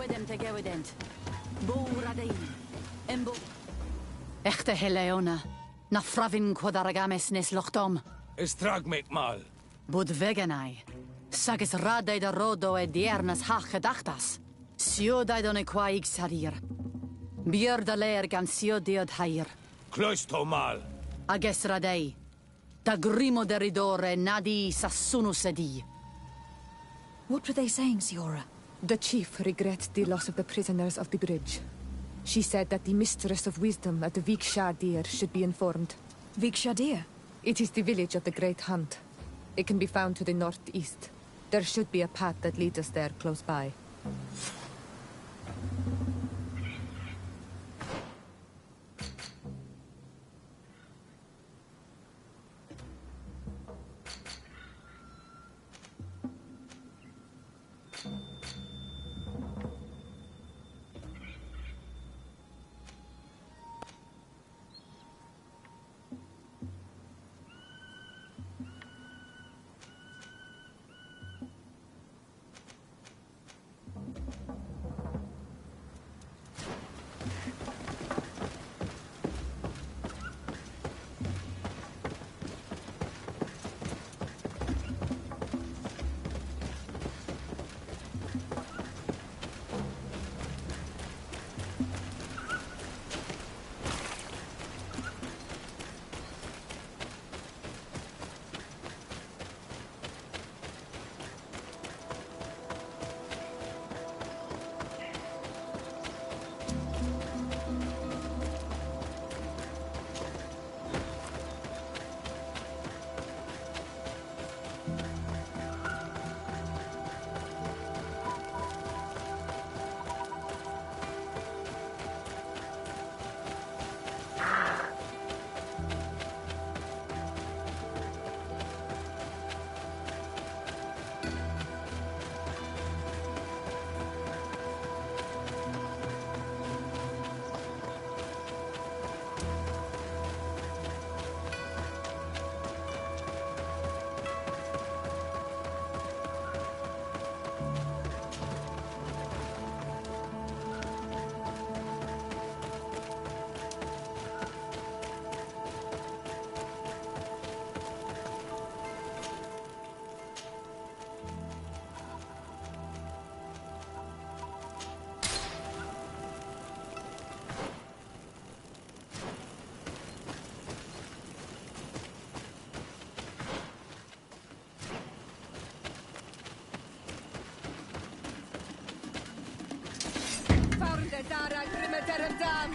Wedem te gewident. Bo radin. Embo. Echte Heleona. Na fravin quadaragames nes lochtom. Estragmek mal. Bud veganai. Sagis radei da rodo e diernas ha gedachtas. Sio daidon e quaig sarir. Bier da leer gan sio diod hair. Cloisto mal. Ages radei. Da grimo deridore nadi sassuno sedi. What were they saying, Siora? The chief regrets the loss of the prisoners of the bridge. She said that the Mistress of Wisdom at the Vikshadir should be informed. Vikshadir? It is the village of the Great Hunt. It can be found to the northeast. There should be a path that leads us there close by. Dara Grimeter Dam.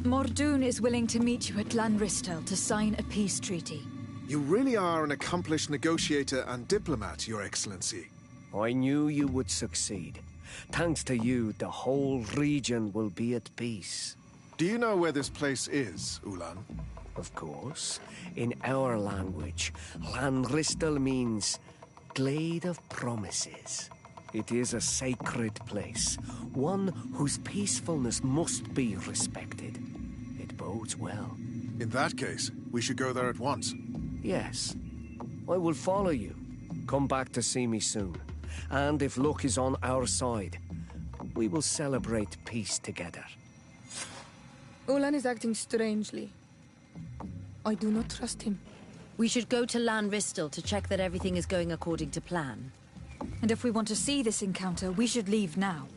Mordoun is willing to meet you at Lanristel to sign a peace treaty. You really are an accomplished negotiator and diplomat, Your Excellency. I knew you would succeed. Thanks to you, the whole region will be at peace. Do you know where this place is, Ulan? Of course. In our language, Lanristel means Glade of Promises. It is a sacred place, one whose peacefulness must be respected. It bodes well. In that case, we should go there at once. Yes. I will follow you. Come back to see me soon. And if luck is on our side, we will celebrate peace together. Ulan is acting strangely. I do not trust him. We should go to Lanristel to check that everything is going according to plan. And if we want to see this encounter, we should leave now.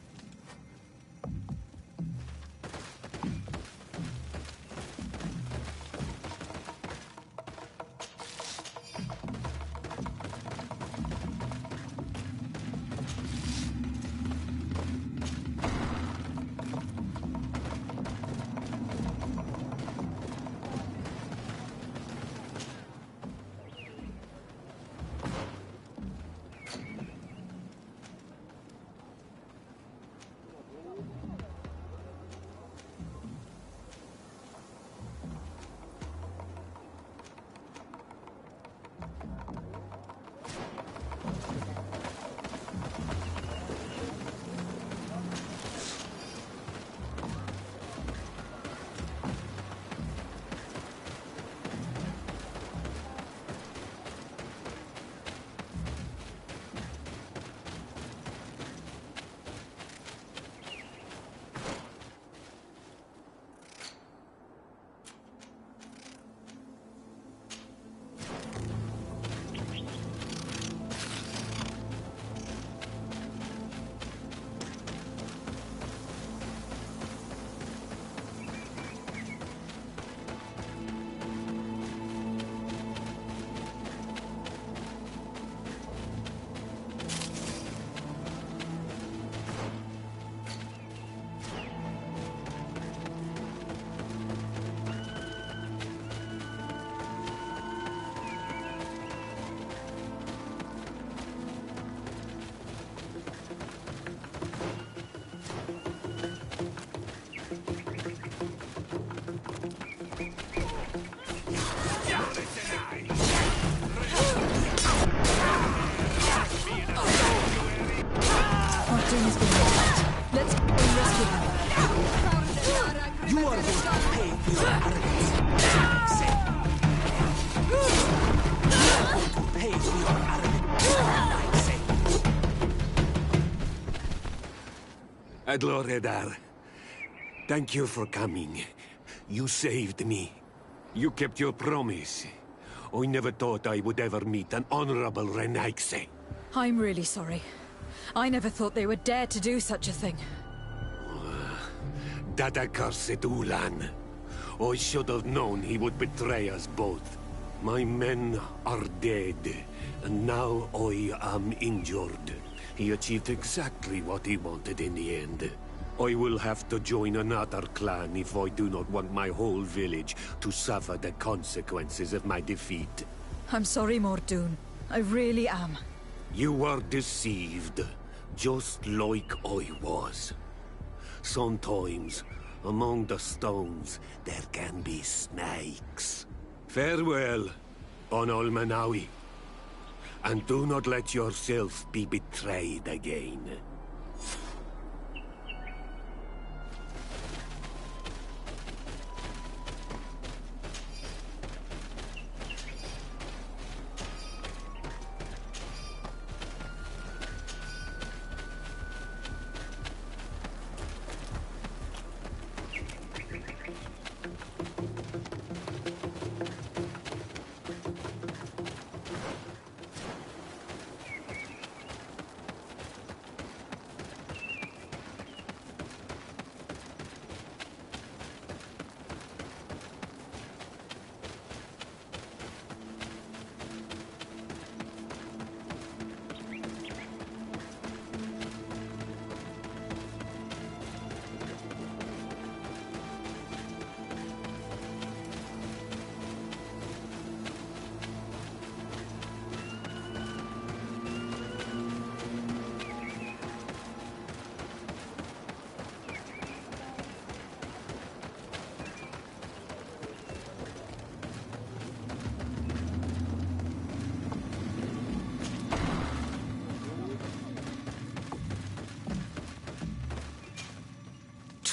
Let's go and rescue him. You are going to pay for your arrogance. Pay for your arrogance. Adloredar, thank you for coming. You saved me. You kept your promise. I never thought I would ever meet an honorable Renaigse. I'm really sorry. I never thought they would dare to do such a thing. That accursed Ulan. I should have known he would betray us both. My men are dead, and now I am injured. He achieved exactly what he wanted in the end. I will have to join another clan if I do not want my whole village to suffer the consequences of my defeat. I'm sorry, Mordoun. I really am. You were deceived, just like I was. Sometimes, among the stones, there can be snakes. Farewell, on Almanawi. And do not let yourself be betrayed again.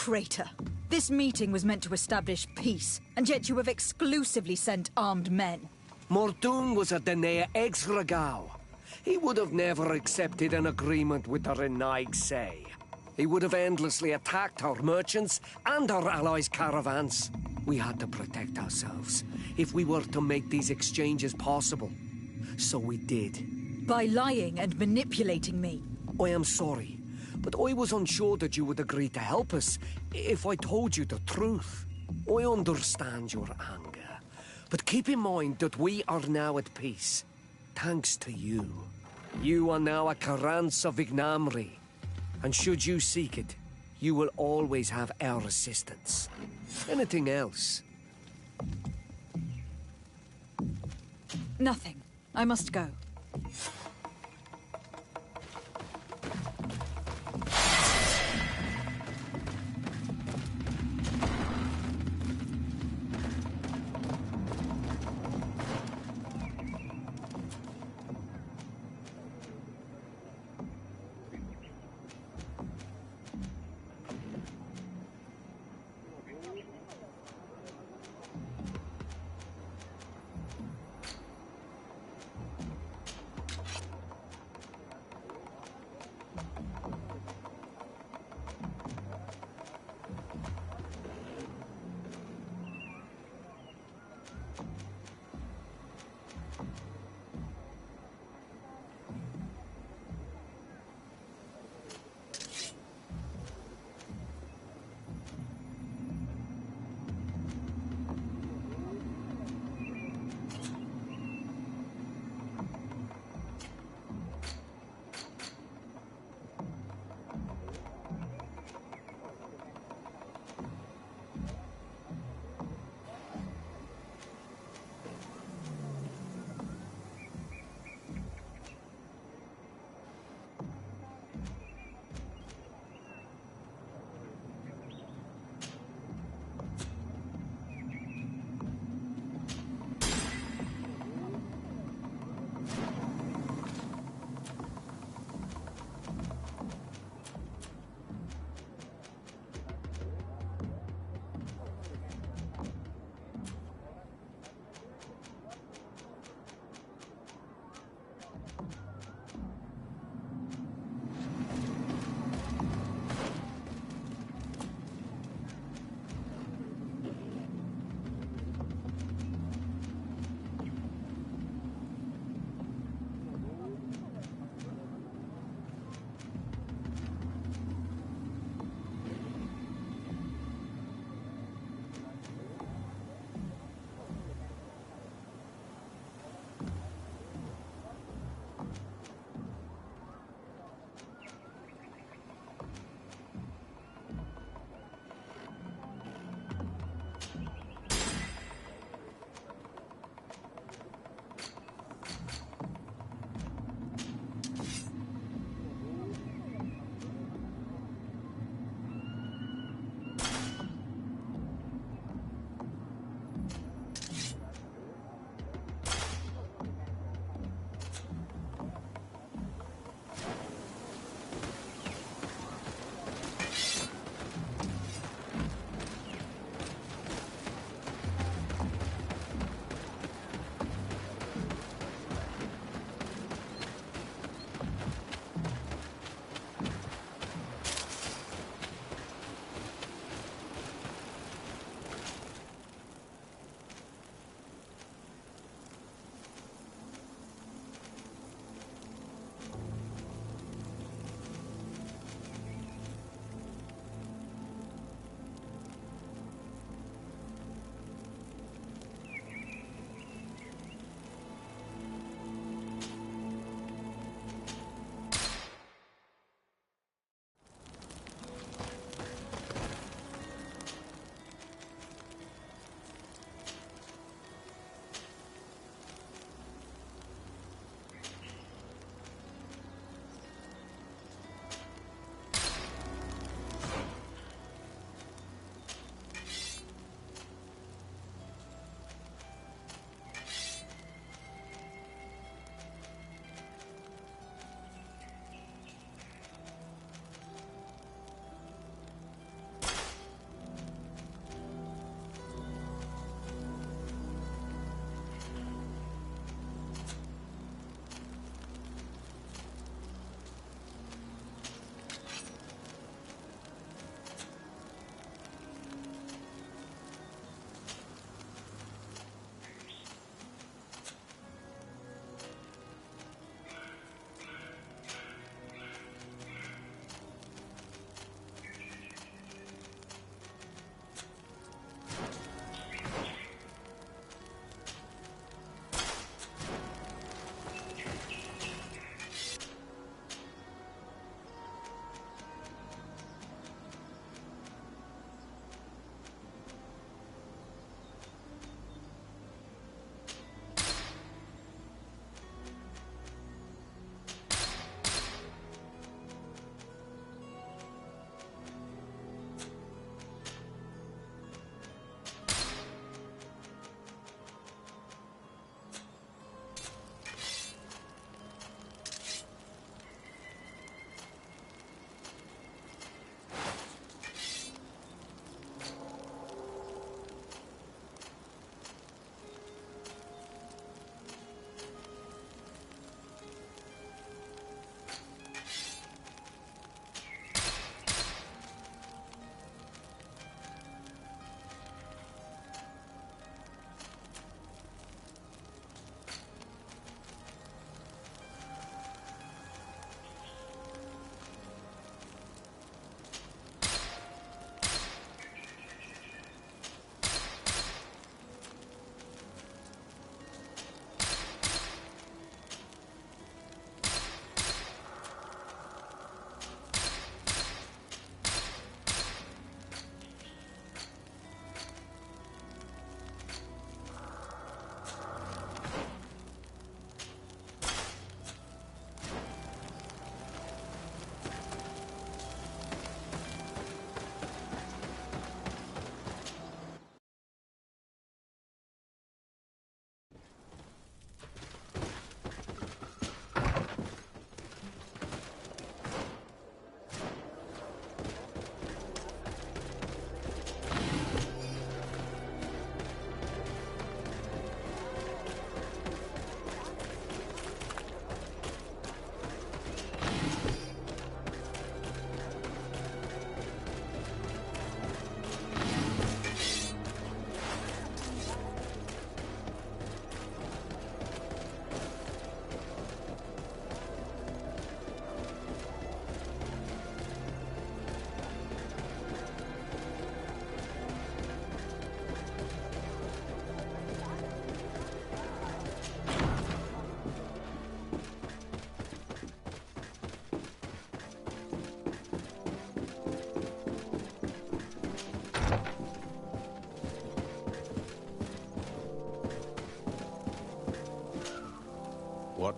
traitor! This meeting was meant to establish peace, and yet you have exclusively sent armed men. Mordoon was a Daener Exregao. He would have never accepted an agreement with the Renaig Say. He would have endlessly attacked our merchants and our allies' caravans. We had to protect ourselves if we were to make these exchanges possible. So we did. By lying and manipulating me. I am sorry, but I was unsure that you would agree to help us if I told you the truth. I understand your anger, but keep in mind that we are now at peace, thanks to you. You are now a Carranza Vignamri, and should you seek it, you will always have our assistance. Anything else? Nothing. I must go.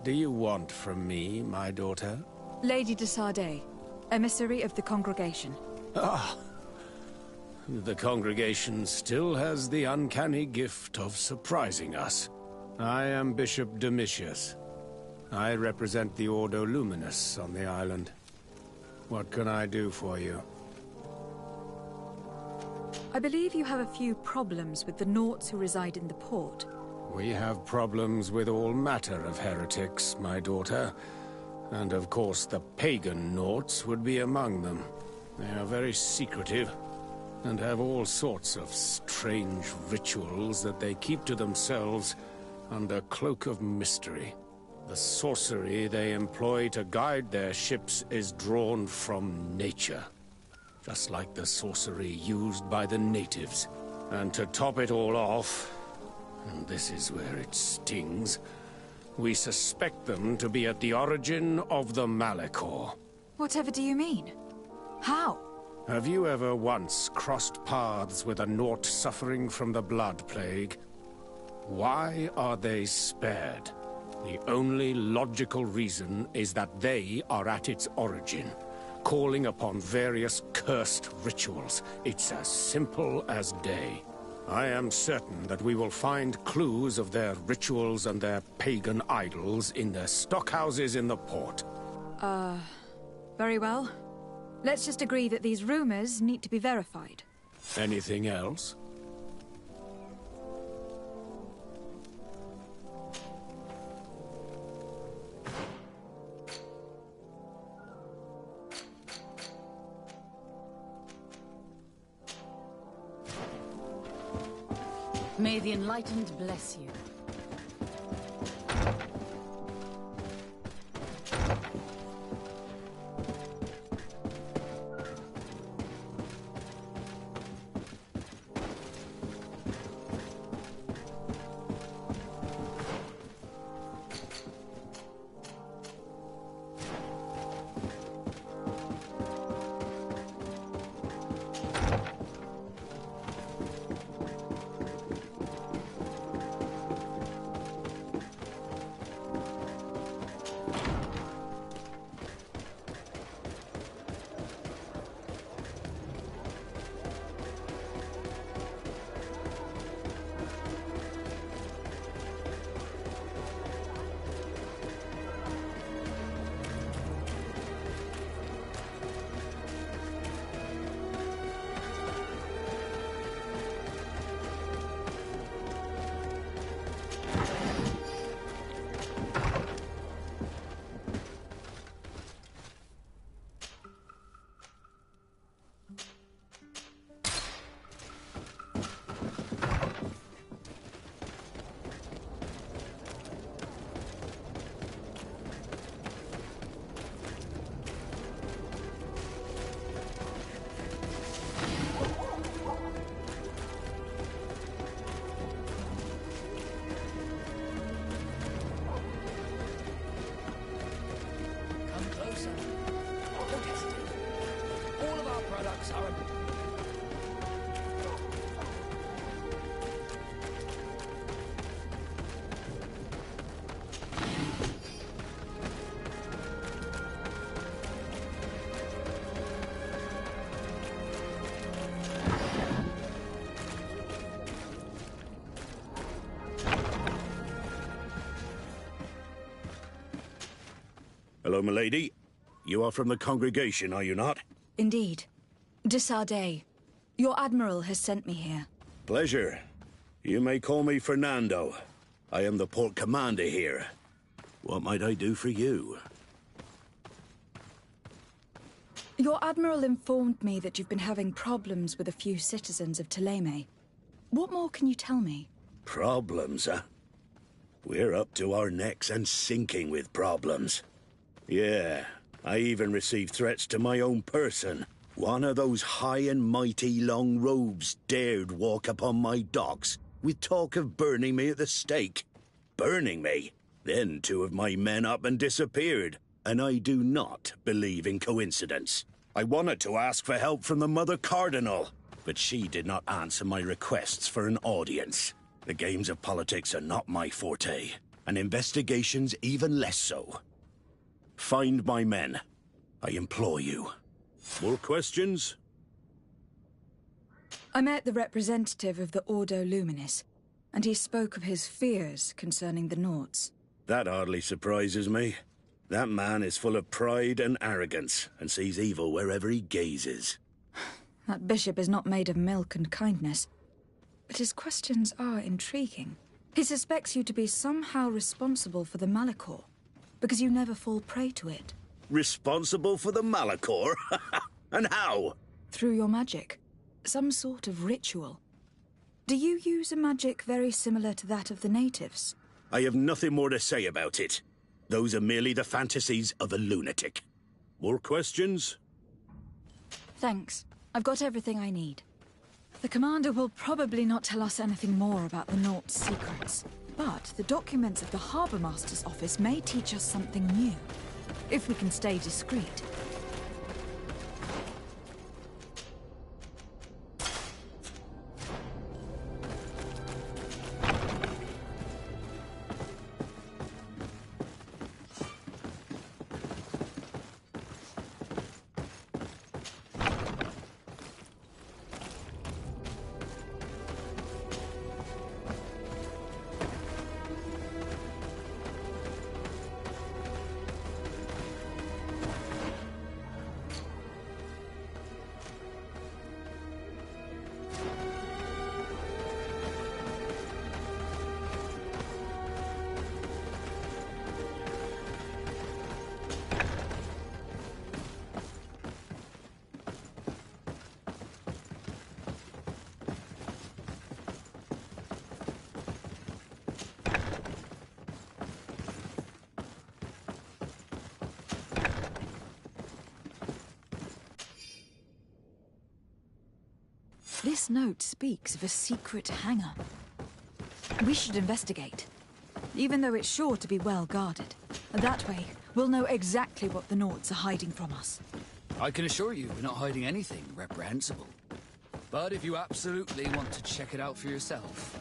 do you want from me, my daughter? Lady de Sardet, emissary of the congregation. Ah. The congregation still has the uncanny gift of surprising us. I am Bishop Domitius. I represent the Ordo Luminous on the island. What can I do for you? I believe you have a few problems with the Nauts who reside in the port. We have problems with all matter of heretics, my daughter. And of course the pagan Nauts would be among them. They are very secretive, and have all sorts of strange rituals that they keep to themselves under cloak of mystery. The sorcery they employ to guide their ships is drawn from nature, just like the sorcery used by the natives. And to top it all off, and this is where it stings, we suspect them to be at the origin of the Malachor. Whatever do you mean? How? Have you ever once crossed paths with a Naut suffering from the Blood Plague? Why are they spared? The only logical reason is that they are at its origin, calling upon various cursed rituals. It's as simple as day. I am certain that we will find clues of their rituals and their pagan idols in their stockhouses in the port. Very well. Let's just agree that these rumors need to be verified. Anything else? May the Enlightened bless you. Hello, milady. You are from the congregation, are you not? Indeed. De Sardet, your admiral has sent me here. Pleasure. You may call me Fernando. I am the port commander here. What might I do for you? Your admiral informed me that you've been having problems with a few citizens of Thélème. What more can you tell me? Problems, huh? We're up to our necks and sinking with problems. Yeah, I even received threats to my own person. One of those high and mighty long robes dared walk upon my docks with talk of burning me at the stake. Burning me? Then two of my men up and disappeared, and I do not believe in coincidence. I wanted to ask for help from the Mother Cardinal, but she did not answer my requests for an audience. The games of politics are not my forte. and investigations even less so. Find my men. I implore you. More questions? I met the representative of the Ordo Luminis, and he spoke of his fears concerning the Nauts. That hardly surprises me. That man is full of pride and arrogance, and sees evil wherever he gazes. That bishop is not made of milk and kindness, but his questions are intriguing. He suspects you to be somehow responsible for the Malachor, because you never fall prey to it. Responsible for the Malachor? And how? Through your magic. Some sort of ritual. Do you use a magic very similar to that of the natives? I have nothing more to say about it. Those are merely the fantasies of a lunatic. More questions? Thanks. I've got everything I need. The commander will probably not tell us anything more about the Nauts' secrets, but the documents of the Harbour Master's office may teach us something new, if we can stay discreet. This note speaks of a secret hangar. We should investigate, even though it's sure to be well guarded. That way, we'll know exactly what the Nauts are hiding from us. I can assure you we're not hiding anything reprehensible. But if you absolutely want to check it out for yourself...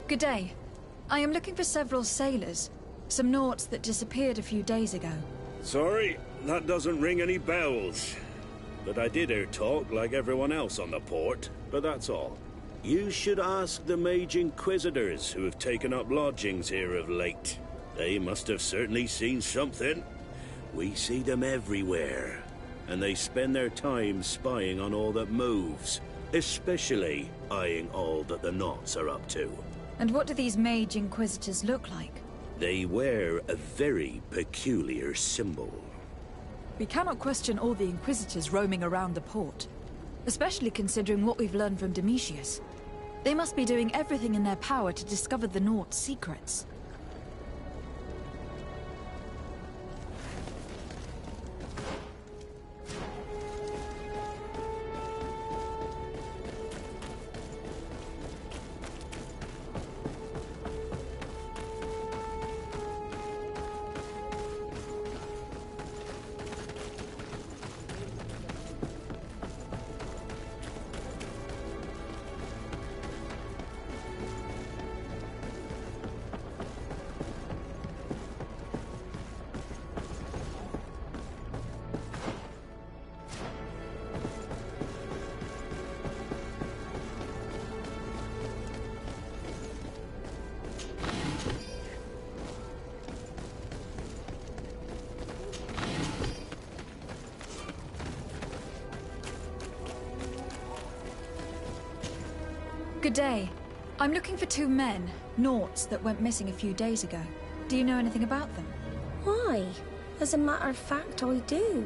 Good day. I am looking for several sailors. Some Nauts that disappeared a few days ago. Sorry, that doesn't ring any bells. But I did hear talk like everyone else on the port, but that's all. You should ask the Mage Inquisitors who have taken up lodgings here of late. They must have certainly seen something. We see them everywhere, and they spend their time spying on all that moves, especially eyeing all that the Nauts are up to. And what do these Mage Inquisitors look like? They wear a very peculiar symbol. We cannot question all the Inquisitors roaming around the port, especially considering what we've learned from Domitius. They must be doing everything in their power to discover the Nauts' secrets. Good day. I'm looking for 2 men, Naughts, that went missing a few days ago. Do you know anything about them? Why? As a matter of fact, I do.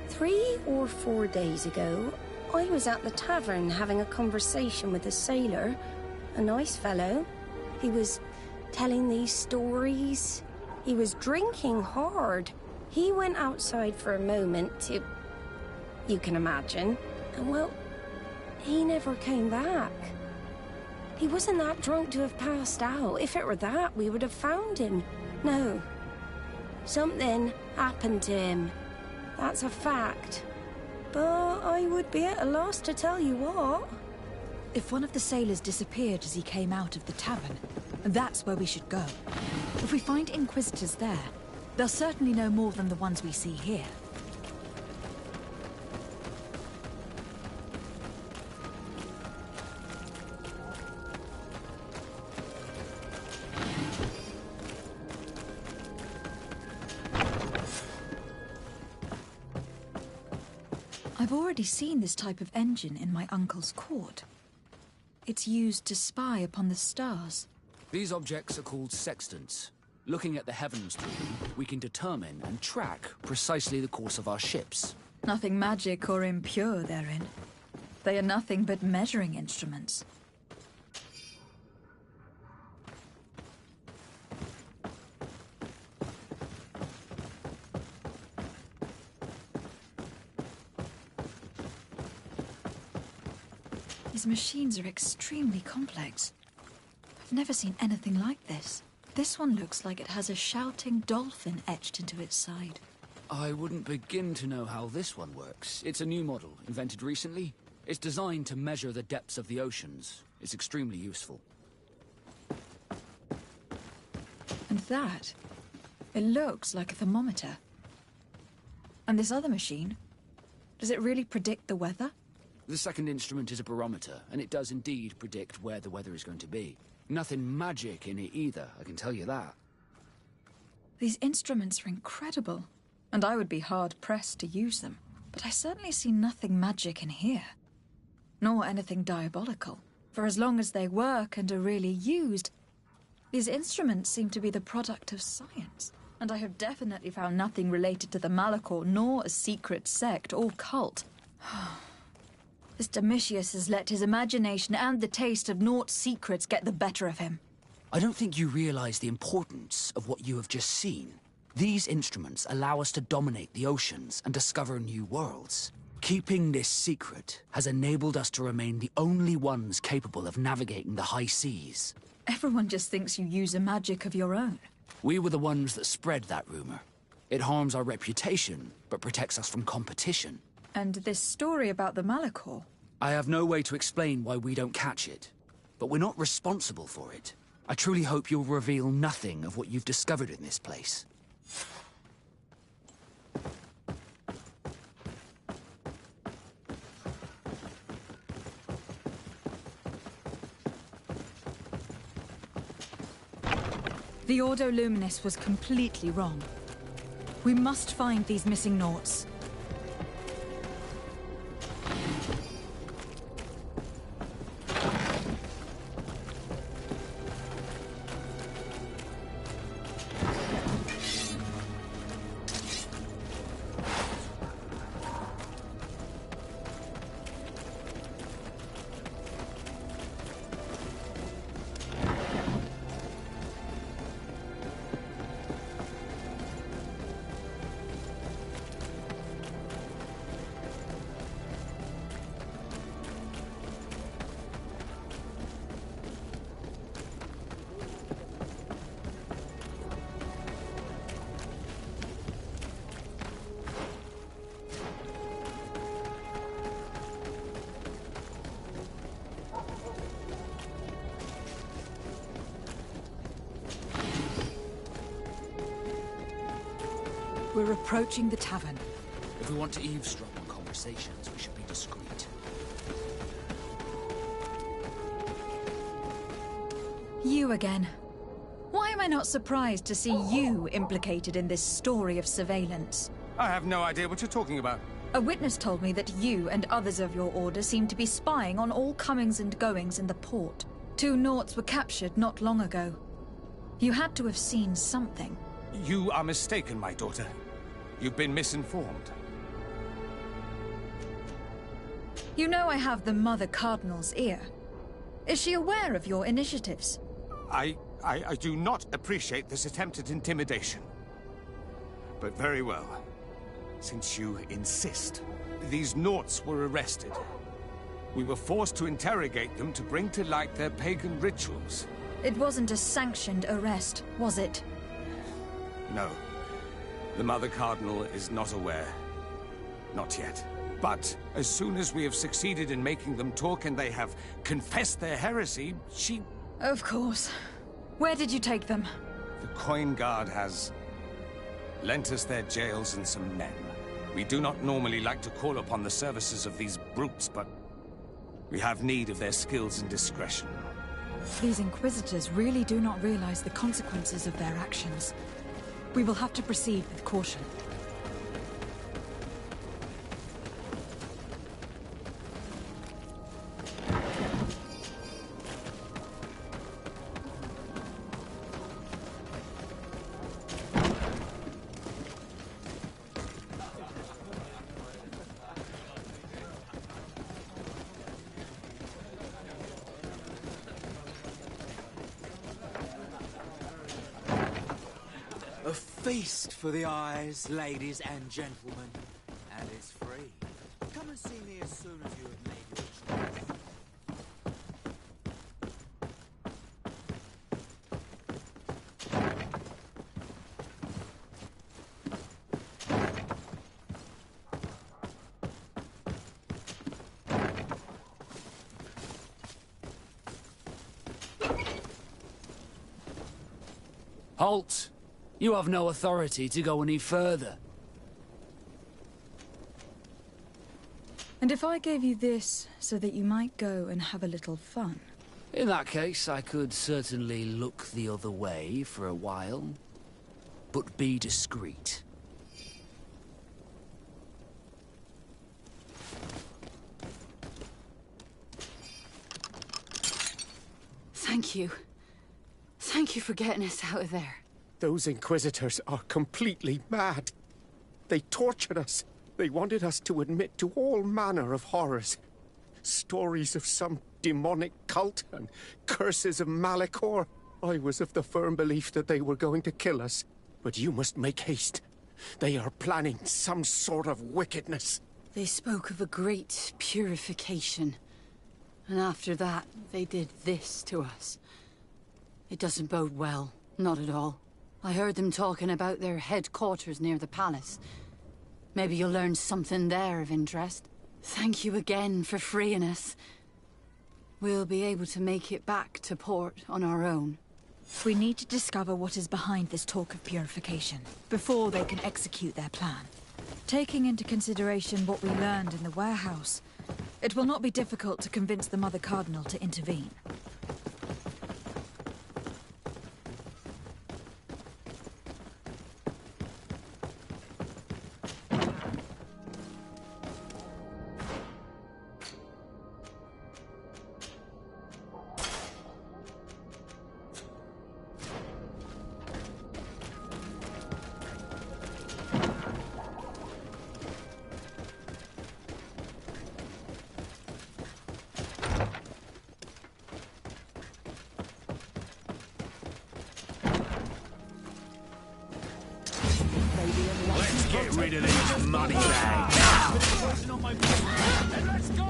3 or 4 days ago, I was at the tavern having a conversation with a sailor. A nice fellow. He was telling these stories. He was drinking hard. He went outside for a moment to... you can imagine. And well, he never came back. He wasn't that drunk to have passed out. If it were that, we would have found him. No. Something happened to him. That's a fact. But I would be at a loss to tell you what. If one of the sailors disappeared as he came out of the tavern, that's where we should go. If we find Inquisitors there, they'll certainly know more than the ones we see here. I've already seen this type of engine in my uncle's court. It's used to spy upon the stars. These objects are called sextants. Looking at the heavens through them, we can determine and track precisely the course of our ships. Nothing magic or impure therein. They are nothing but measuring instruments. These machines are extremely complex. I've never seen anything like this. This one looks like it has a shouting dolphin etched into its side. I wouldn't begin to know how this one works. It's a new model, invented recently. It's designed to measure the depths of the oceans. It's extremely useful. And that, it looks like a thermometer. And this other machine, does it really predict the weather? The second instrument is a barometer, and it does indeed predict where the weather is going to be. Nothing magic in it either, I can tell you that. These instruments are incredible, and I would be hard-pressed to use them. But I certainly see nothing magic in here. Nor anything diabolical. For as long as they work and are really used, these instruments seem to be the product of science. And I have definitely found nothing related to the Malachor, nor a secret sect or cult. This Domitius has let his imagination and the taste of Naught's secrets get the better of him. I don't think you realize the importance of what you have just seen. These instruments allow us to dominate the oceans and discover new worlds. Keeping this secret has enabled us to remain the only ones capable of navigating the high seas. Everyone just thinks you use a magic of your own. We were the ones that spread that rumor. It harms our reputation, but protects us from competition. And this story about the Malachor? I have no way to explain why we don't catch it, but we're not responsible for it. I truly hope you'll reveal nothing of what you've discovered in this place. The Ordo Luminis was completely wrong. We must find these missing Naughts. We're approaching the tavern. If we want to eavesdrop on conversations, we should be discreet. You again. Why am I not surprised to see you implicated in this story of surveillance? I have no idea what you're talking about. A witness told me that you and others of your order seem to be spying on all comings and goings in the port. 2 Naughts were captured not long ago. You had to have seen something. You are mistaken, my daughter. You've been misinformed. You know I have the Mother Cardinal's ear. Is she aware of your initiatives? I do not appreciate this attempt at intimidation. But very well. Since you insist, these Naughts were arrested. We were forced to interrogate them to bring to light their pagan rituals. It wasn't a sanctioned arrest, was it? No. The Mother Cardinal is not aware. Not yet. But as soon as we have succeeded in making them talk and they have confessed their heresy, she... Of course. Where did you take them? The Coin Guard has lent us their jails and some men. We do not normally like to call upon the services of these brutes, but we have need of their skills and discretion. These Inquisitors really do not realize the consequences of their actions. We will have to proceed with caution. A feast for the eyes, ladies and gentlemen, and it's free. Come and see me as soon as you have made your choice. Halt! You have no authority to go any further. And if I gave you this so that you might go and have a little fun? In that case, I could certainly look the other way for a while. But be discreet. Thank you. Thank you for getting us out of there. Those Inquisitors are completely mad. They tortured us. They wanted us to admit to all manner of horrors. Stories of some demonic cult and curses of Malachor. I was of the firm belief that they were going to kill us. But you must make haste. They are planning some sort of wickedness. They spoke of a great purification. And after that, they did this to us. It doesn't bode well. Not at all. I heard them talking about their headquarters near the palace. Maybe you'll learn something there of interest. Thank you again for freeing us. We'll be able to make it back to port on our own. We need to discover what is behind this talk of purification, before they can execute their plan. Taking into consideration what we learned in the warehouse, it will not be difficult to convince the Mother Cardinal to intervene. Let's get rid of these money bags. And let's go!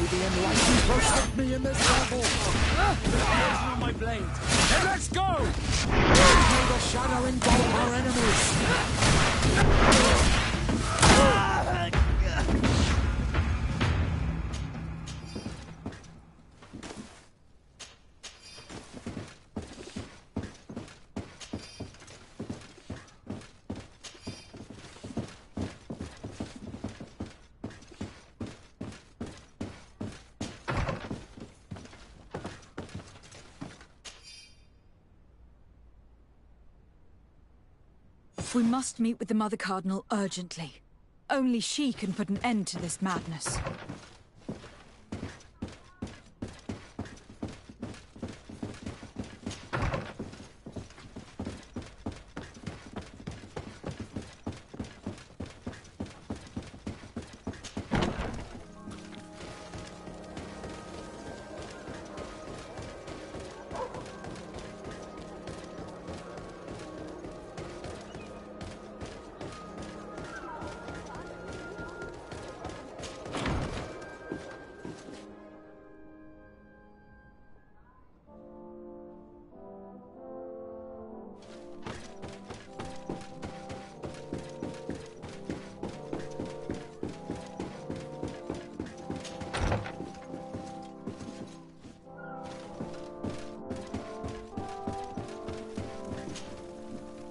may the enlightened protect me in this battle! There's my blade. Hey, let's go! May the shadow engulf our enemies! We must meet with the Mother Cardinal urgently. Only she can put an end to this madness.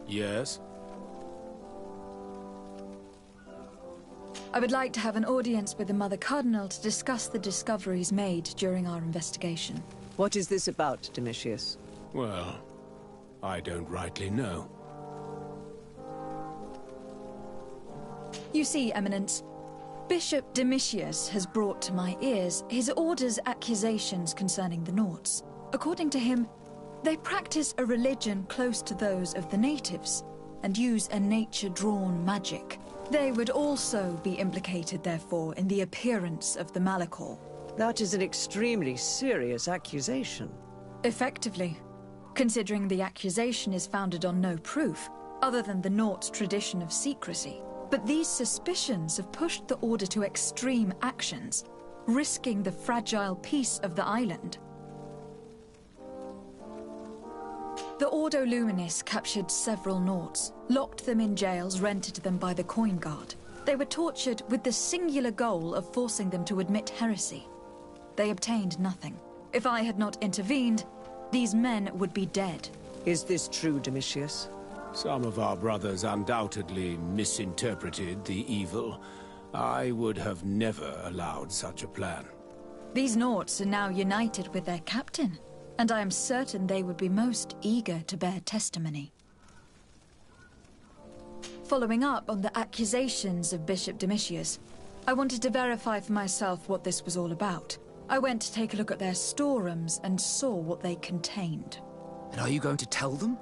Yes? I would like to have an audience with the Mother Cardinal to discuss the discoveries made during our investigation. What is this about, Domitius? Well, I don't rightly know. You see, Eminence, Bishop Domitius has brought to my ears his order's accusations concerning the Nauts. According to him, they practice a religion close to those of the natives, and use a nature-drawn magic. They would also be implicated, therefore, in the appearance of the Malachor. That is an extremely serious accusation. Effectively, considering the accusation is founded on no proof, other than the Nauts' tradition of secrecy. But these suspicions have pushed the Order to extreme actions, risking the fragile peace of the island. The Ordo Luminis captured several Nauts, locked them in jails rented to them by the Coin Guard. They were tortured with the singular goal of forcing them to admit heresy. They obtained nothing. If I had not intervened, these men would be dead. Is this true, Domitius? Some of our brothers undoubtedly misinterpreted the evil. I would have never allowed such a plan. These Nauts are now united with their captain, and I am certain they would be most eager to bear testimony. Following up on the accusations of Bishop Domitius, I wanted to verify for myself what this was all about. I went to take a look at their storerooms and saw what they contained. And are you going to tell them?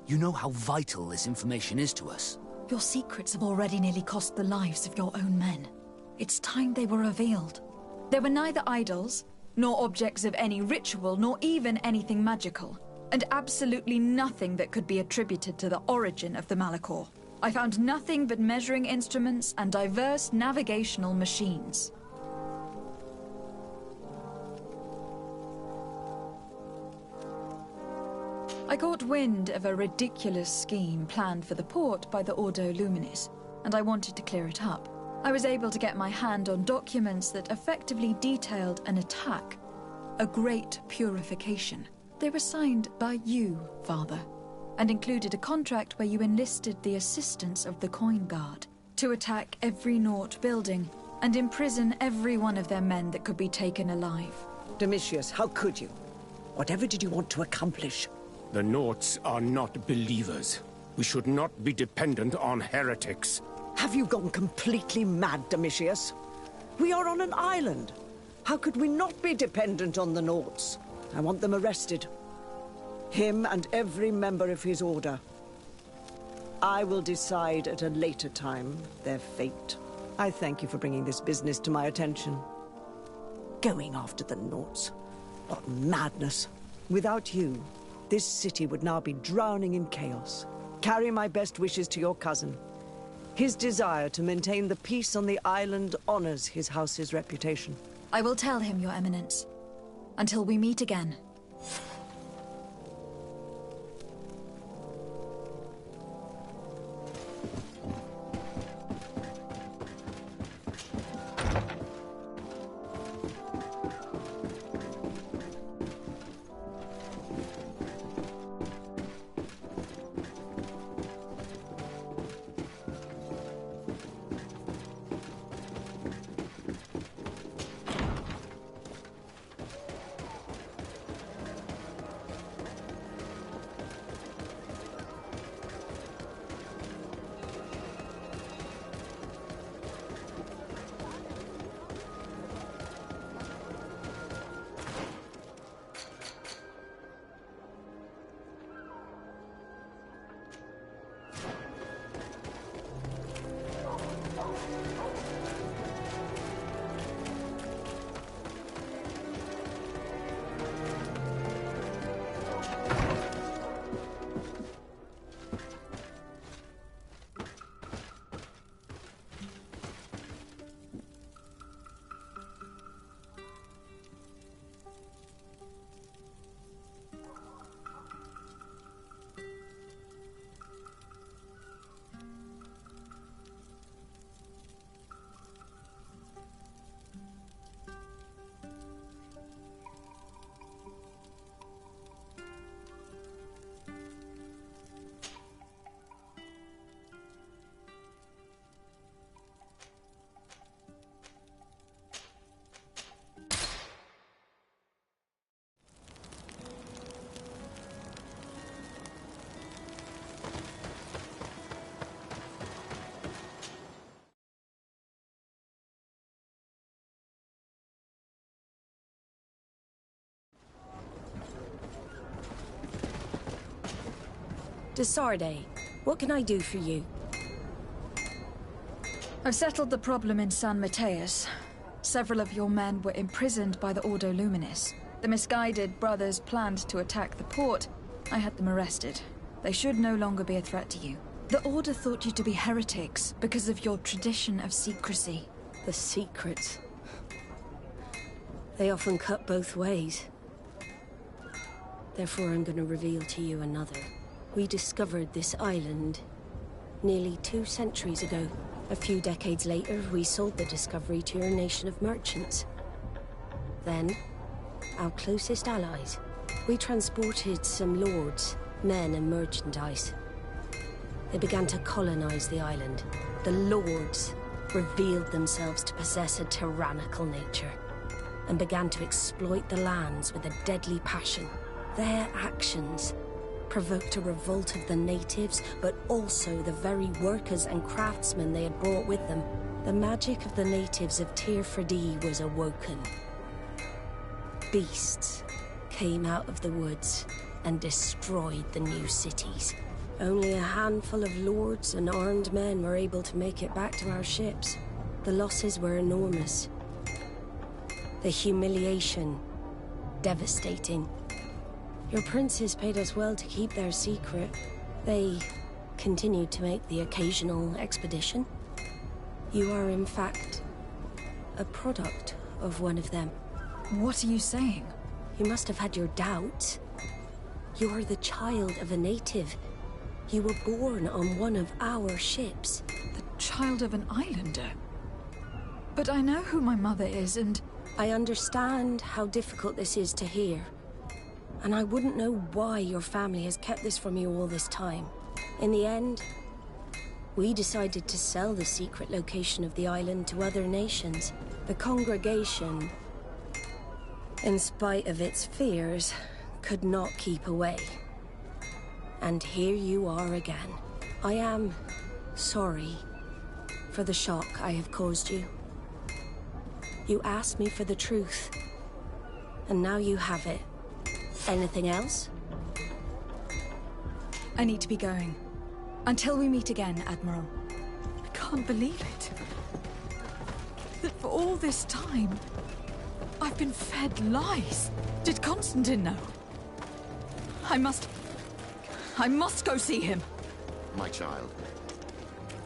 You know how vital this information is to us. Your secrets have already nearly cost the lives of your own men. It's time they were revealed. There were neither idols, nor objects of any ritual, nor even anything magical, and absolutely nothing that could be attributed to the origin of the Malachor. I found nothing but measuring instruments and diverse navigational machines. I caught wind of a ridiculous scheme planned for the port by the Ordo Luminis, and I wanted to clear it up. I was able to get my hand on documents that effectively detailed an attack, a great purification. They were signed by you, Father, and included a contract where you enlisted the assistance of the Coin Guard to attack every Naut building and imprison every one of their men that could be taken alive. Domitius, how could you? Whatever did you want to accomplish? The Nauts are not believers. We should not be dependent on heretics. Have you gone completely mad, Domitius? We are on an island. How could we not be dependent on the Nauts? I want them arrested. Him and every member of his order. I will decide at a later time their fate. I thank you for bringing this business to my attention. Going after the Nauts. What madness. Without you, this city would now be drowning in chaos. Carry my best wishes to your cousin. His desire to maintain the peace on the island honors his house's reputation. I will tell him, Your Eminence. Until we meet again. Desarde, what can I do for you? I've settled the problem in San Mateus. Several of your men were imprisoned by the Ordo Luminis. The misguided brothers planned to attack the port. I had them arrested. They should no longer be a threat to you. The Order thought you to be heretics because of your tradition of secrecy. The secrets. They often cut both ways. Therefore, I'm going to reveal to you another. We discovered this island nearly 2 centuries ago. A few decades later, we sold the discovery to your nation of merchants. Then, our closest allies. We transported some lords, men and merchandise. They began to colonize the island. The lords revealed themselves to possess a tyrannical nature and began to exploit the lands with a deadly passion. Their actions provoked a revolt of the natives, but also the very workers and craftsmen they had brought with them. The magic of the natives of Tir Freddy was awoken. Beasts came out of the woods and destroyed the new cities. Only a handful of lords and armed men were able to make it back to our ships. The losses were enormous. The humiliation, devastating. Your princes paid us well to keep their secret. They continued to make the occasional expedition. You are, in fact, a product of one of them. What are you saying? You must have had your doubts. You are the child of a native. You were born on one of our ships. The child of an islander? But I know who my mother is, and... I understand how difficult this is to hear. And I wouldn't know why your family has kept this from you all this time. In the end, we decided to sell the secret location of the island to other nations. The congregation, in spite of its fears, could not keep away. And here you are again. I am sorry for the shock I have caused you. You asked me for the truth, and now you have it. Anything else? I need to be going. Until we meet again, Admiral. I can't believe it. That for all this time, I've been fed lies. Did Constantine know? I must go see him. My child,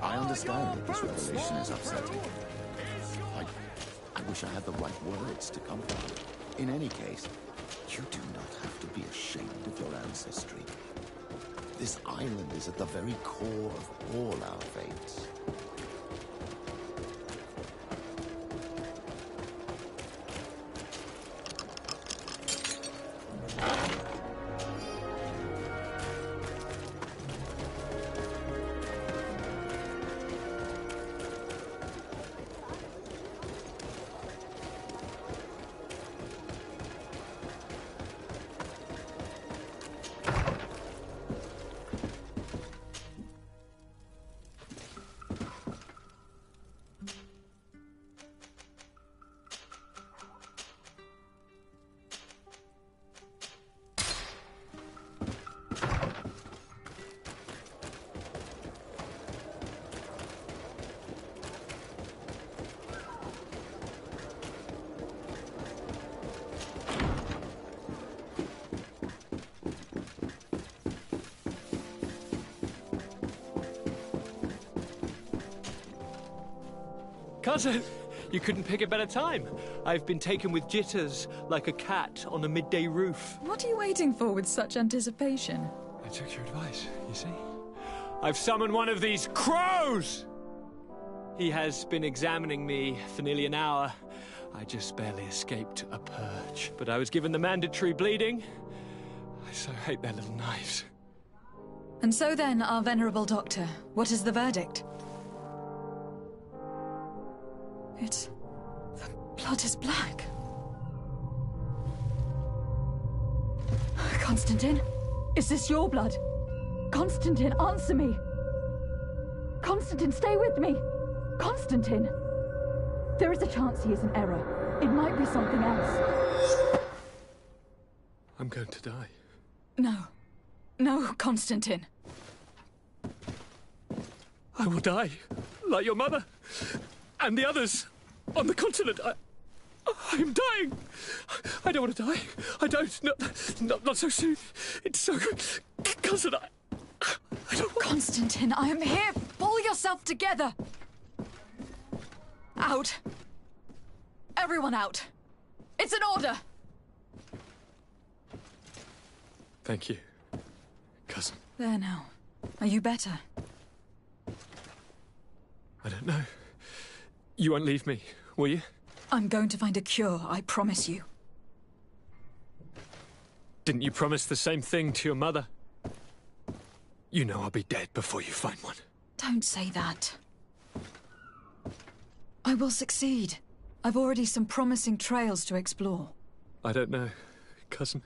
I understand that this revelation is upsetting. I wish I had the right words to comfort you. In any case, you do not have to be ashamed of your ancestry. This island is at the very core of all our faiths. Cousin, you couldn't pick a better time. I've been taken with jitters, like a cat on a midday roof. What are you waiting for with such anticipation? I took your advice, you see. I've summoned one of these crows! He has been examining me for nearly an hour. I just barely escaped a purge. But I was given the mandatory bleeding. I so hate their little knives. And so then, our venerable doctor, what is the verdict? The blood is black. Constantine, is this your blood? Constantine, answer me! Constantine, stay with me! Constantine! There is a chance he is in error. It might be something else. I'm going to die. No. No, Constantine. I will die, like your mother. And the others on the continent. I am dying. I don't want to die. I don't. Not so soon. It's so good. Cousin, I don't want... Constantine, I am here. Pull yourself together. Out. Everyone out. It's an order. Thank you, cousin. There now. Are you better? I don't know. You won't leave me, will you? I'm going to find a cure, I promise you. Didn't you promise the same thing to your mother? You know I'll be dead before you find one. Don't say that. I will succeed. I've already some promising trails to explore. I don't know, cousin.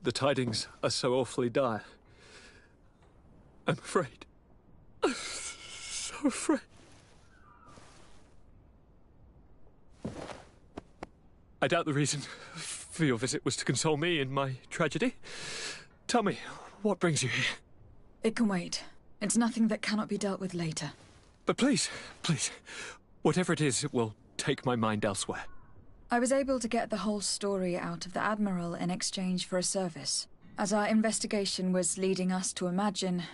The tidings are so awfully dire. I'm afraid. I'm so afraid. I doubt the reason for your visit was to console me in my tragedy. Tell me, what brings you here? It can wait. It's nothing that cannot be dealt with later. But please, whatever it is, it will take my mind elsewhere. I was able to get the whole story out of the Admiral in exchange for a service. As our investigation was leading us to imagine,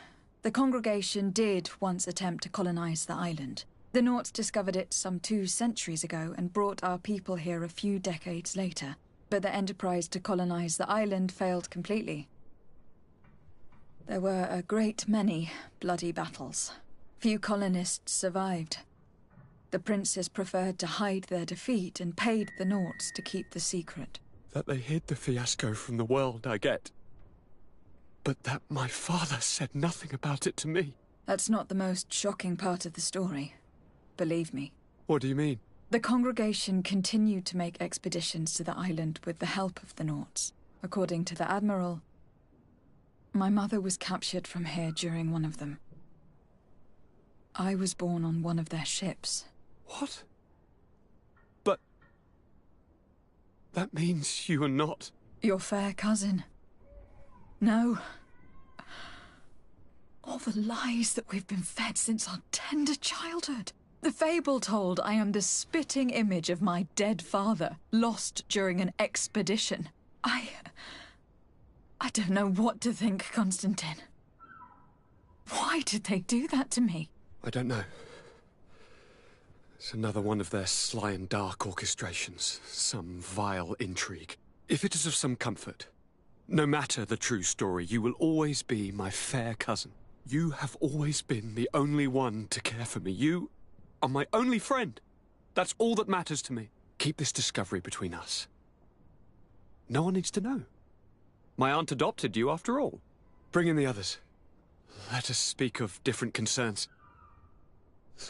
the congregation did once attempt to colonize the island. The Nauts discovered it some 2 centuries ago and brought our people here a few decades later. But the enterprise to colonize the island failed completely. There were a great many bloody battles. Few colonists survived. The princes preferred to hide their defeat and paid the Nauts to keep the secret. That they hid the fiasco from the world, I get. But that my father said nothing about it to me. That's not the most shocking part of the story. Believe me. What do you mean? The congregation continued to make expeditions to the island with the help of the Nauts. According to the Admiral, my mother was captured from here during one of them. I was born on one of their ships. What? But... that means you are not... your fair cousin. No. All the lies that we've been fed since our tender childhood. The fable told I am the spitting image of my dead father, lost during an expedition. I don't know what to think, Constantine. Why did they do that to me? I don't know. It's another one of their sly and dark orchestrations. Some vile intrigue. If it is of some comfort, no matter the true story, you will always be my fair cousin. You have always been the only one to care for me. You are my only friend. That's all that matters to me. Keep this discovery between us. No one needs to know. My aunt adopted you after all. Bring in the others. Let us speak of different concerns.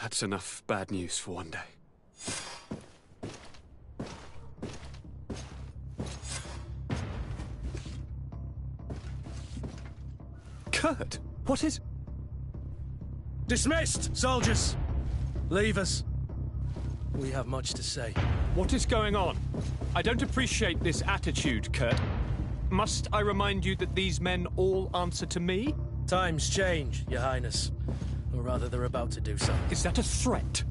That's enough bad news for one day. Kurt, what is... Dismissed, soldiers! Leave us. We have much to say. What is going on? I don't appreciate this attitude, Kurt. Must I remind you that these men all answer to me? Times change, Your Highness. Or rather, they're about to do so. Is that a threat?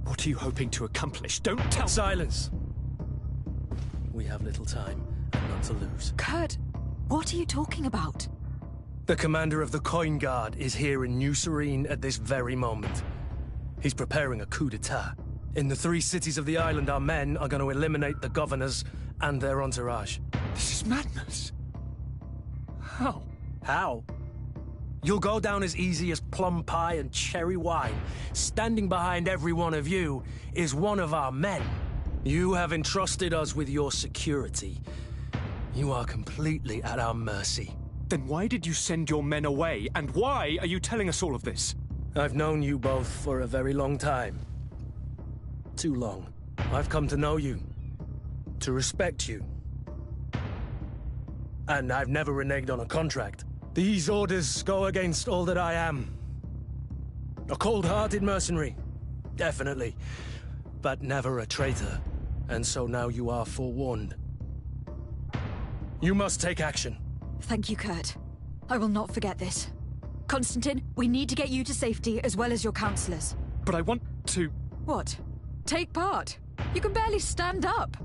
What are you hoping to accomplish? Don't tell... Silence! We have little time, and none to lose. Kurt, what are you talking about? The commander of the Coin Guard is here in New Serene at this very moment. He's preparing a coup d'etat. In the 3 cities of the island, our men are going to eliminate the governors and their entourage. This is madness. How? How? You'll go down as easy as plum pie and cherry wine. Standing behind every one of you is one of our men. You have entrusted us with your security. You are completely at our mercy. Then why did you send your men away? And why are you telling us all of this? I've known you both for a very long time. Too long. I've come to know you. To respect you. And I've never reneged on a contract. These orders go against all that I am. A cold-hearted mercenary, definitely, but never a traitor. And so now you are forewarned. You must take action. Thank you, Kurt. I will not forget this. Constantine, we need to get you to safety as well as your counselors. But I want to... What? Take part? You can barely stand up.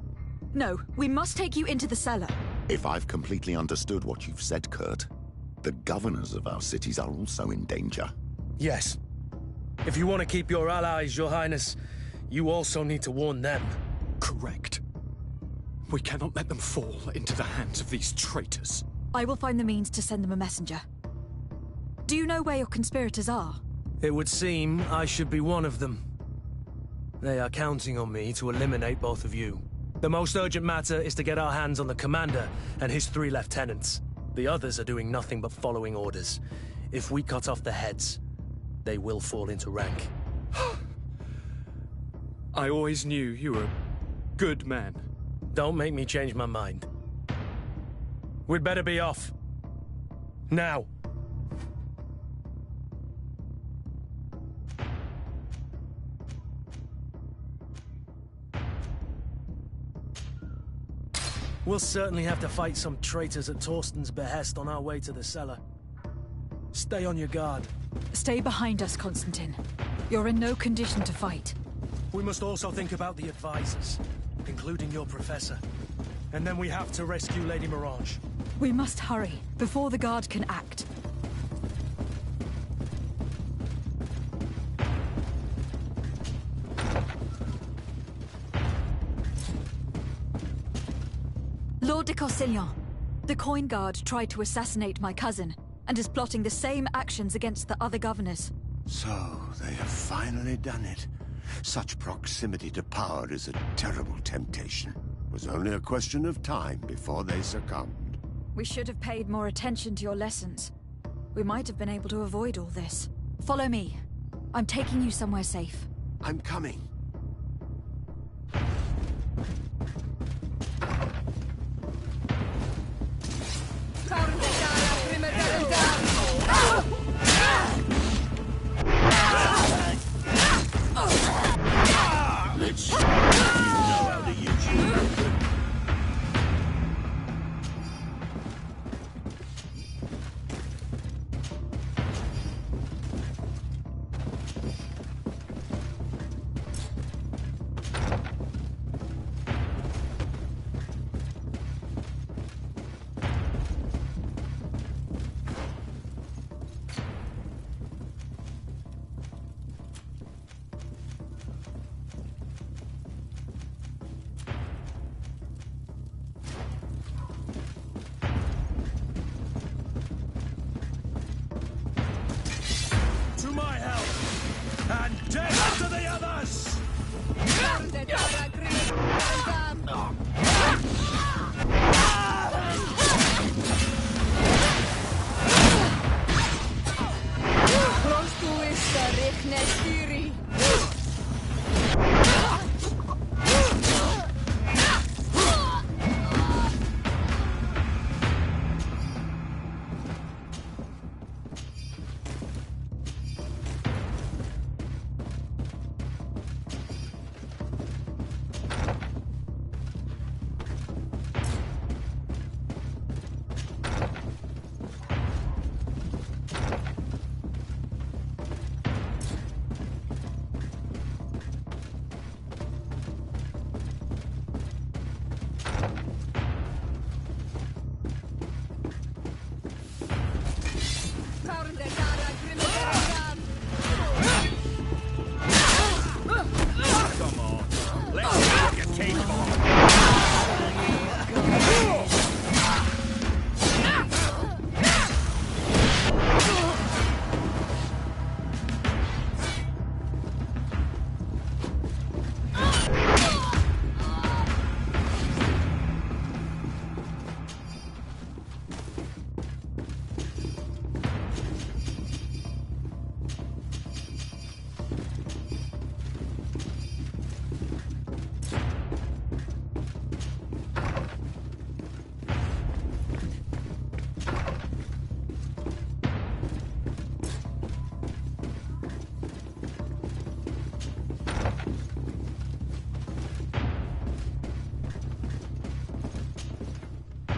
No, we must take you into the cellar. If I've completely understood what you've said, Kurt, the governors of our cities are also in danger. Yes. If you want to keep your allies, Your Highness, you also need to warn them. Correct. We cannot let them fall into the hands of these traitors. I will find the means to send them a messenger. Do you know where your conspirators are? It would seem I should be one of them. They are counting on me to eliminate both of you. The most urgent matter is to get our hands on the commander and his 3 lieutenants. The others are doing nothing but following orders. If we cut off their heads, they will fall into rank. I always knew you were a good man. Don't make me change my mind. We'd better be off. Now. We'll certainly have to fight some traitors at Torsten's behest on our way to the cellar. Stay on your guard. Stay behind us, Constantine. You're in no condition to fight. We must also think about the advisors, including your professor. And then we have to rescue Lady Mirage. We must hurry, before the guard can act. Lord de Corsillon, the Coin Guard tried to assassinate my cousin, and is plotting the same actions against the other governors. So, they have finally done it. Such proximity to power is a terrible temptation. It was only a question of time before they succumbed. We should have paid more attention to your lessons. We might have been able to avoid all this. Follow me. I'm taking you somewhere safe. I'm coming. Let's see if you know how to use your weapon.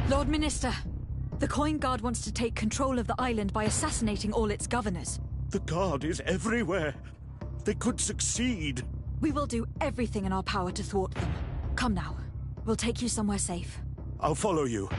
Lord Minister, the Coin Guard wants to take control of the island by assassinating all its governors. The Guard is everywhere. They could succeed. We will do everything in our power to thwart them. Come now. We'll take you somewhere safe. I'll follow you.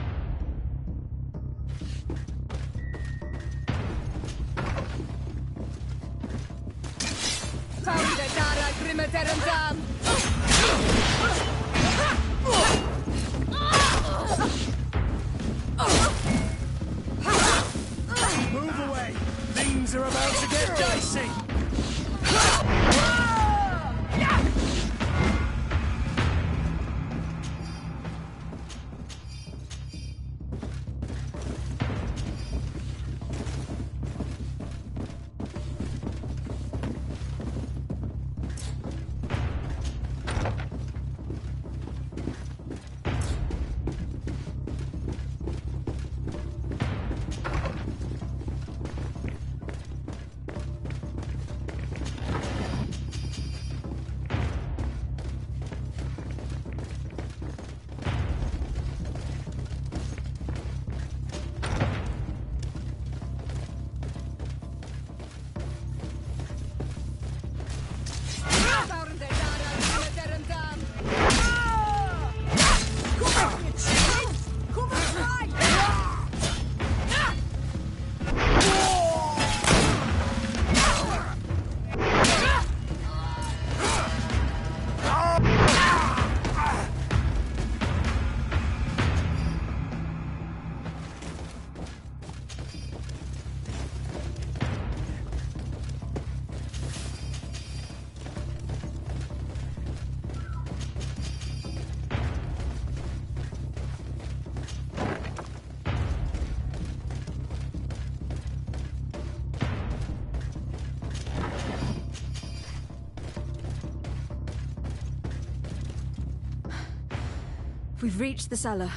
Move away! Things are about to get dicey! We've reached the cellar.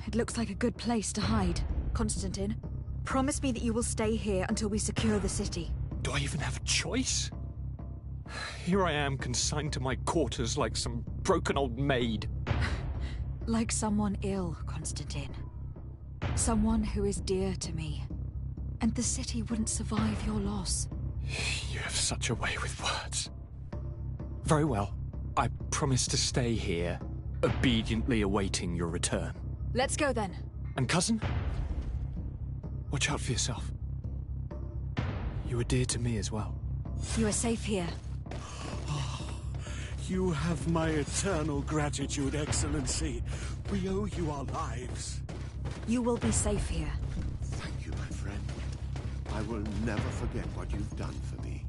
It looks like a good place to hide. Constantine, promise me that you will stay here until we secure the city. Do I even have a choice? Here I am, consigned to my quarters like some broken old maid. Like someone ill, Constantine. Someone who is dear to me. And the city wouldn't survive your loss. You have such a way with words. Very well. I promise to stay here, obediently awaiting your return. Let's go then. And cousin? Watch out for yourself. You are dear to me as well. You are safe here. You have my eternal gratitude, Excellency. We owe you our lives. You will be safe here. Thank you, my friend. I will never forget what you've done for me.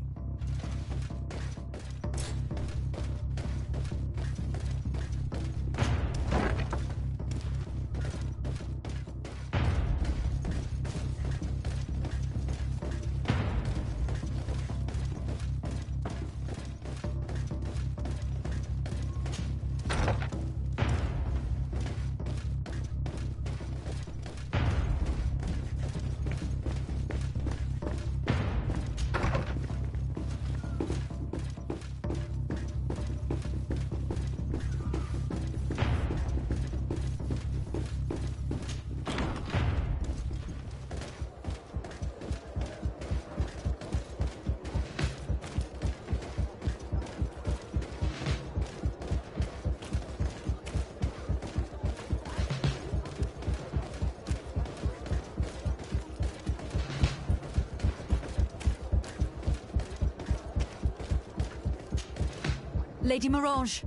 Lady Morange,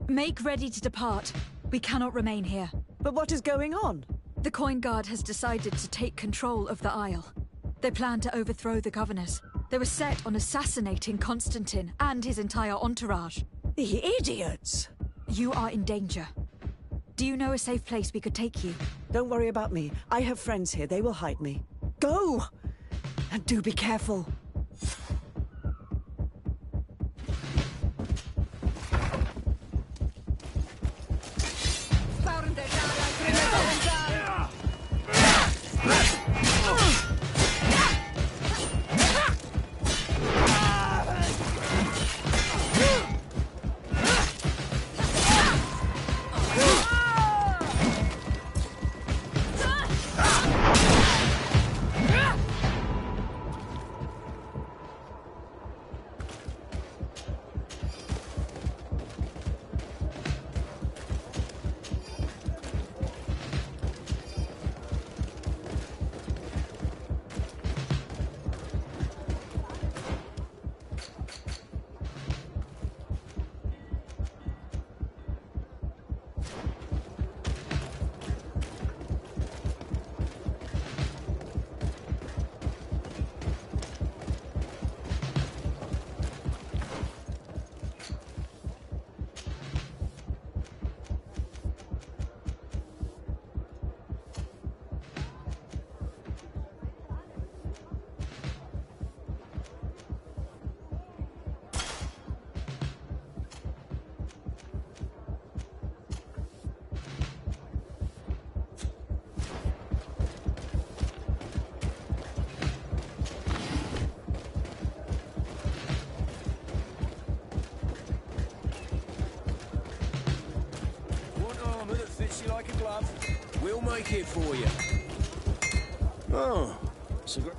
make ready to depart. We cannot remain here. But what is going on? The Coin Guard has decided to take control of the Isle. They plan to overthrow the governors. They were set on assassinating Constantine and his entire entourage. The idiots! You are in danger. Do you know a safe place we could take you? Don't worry about me. I have friends here. They will hide me. Go! And do be careful. fits you like a glove. We'll make it for you. Oh, it's a great...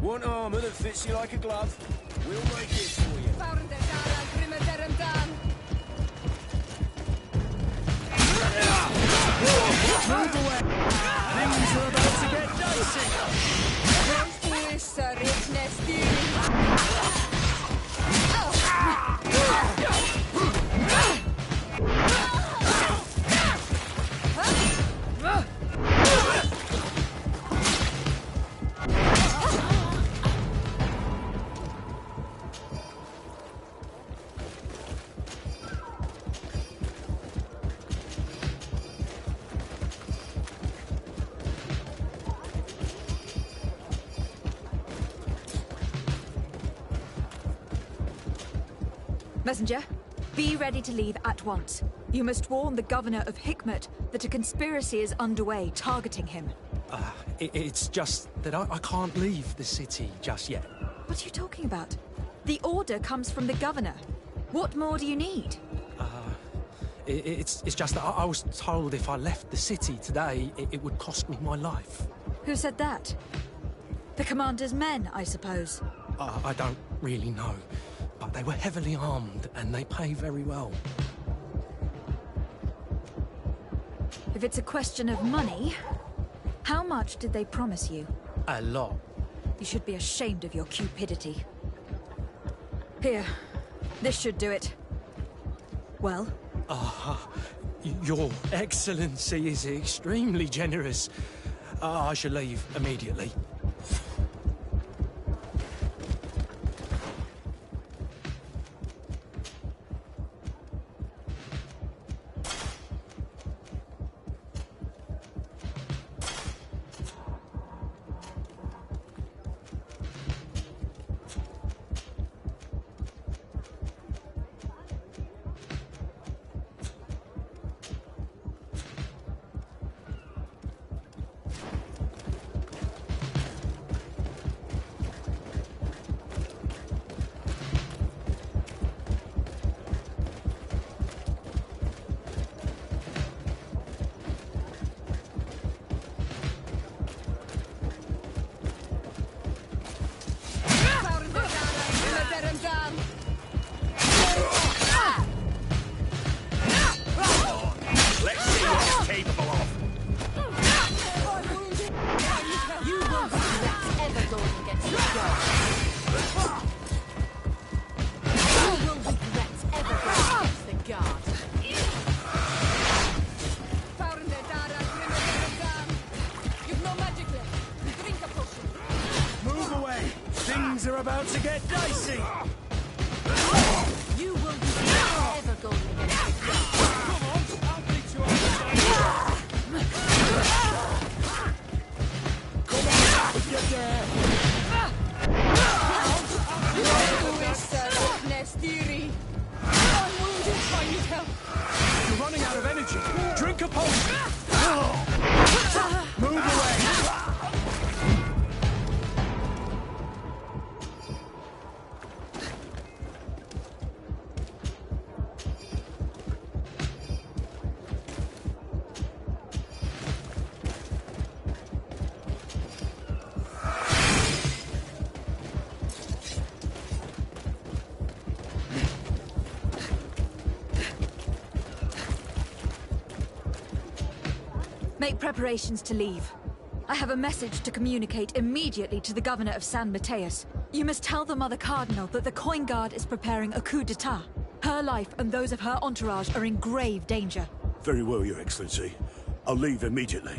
Want armour that fits you like a glove? We'll make it for you. Move away! Things are about to get dicey! Messenger, be ready to leave at once. You must warn the governor of Hikmet that a conspiracy is underway targeting him. It's just that I can't leave the city just yet. What are you talking about? The order comes from the governor. What more do you need? It's just that I was told if I left the city today, it would cost me my life. Who said that? The commander's men, I suppose. I don't really know. But they were heavily armed, and they pay very well. If it's a question of money, how much did they promise you? A lot. You should be ashamed of your cupidity. Here, this should do it. Well? Your Excellency is extremely generous. I shall leave immediately. Things are about to get dicey! You will be ever going against the guard. Come on, I'll beat you up. Come on, if you dare! You're running out of energy. Drink a potion. Move away. Make preparations to leave. I have a message to communicate immediately to the governor of San Mateus. You must tell the Mother Cardinal that the Coin Guard is preparing a coup d'etat. Her life and those of her entourage are in grave danger. Very well, Your Excellency. I'll leave immediately.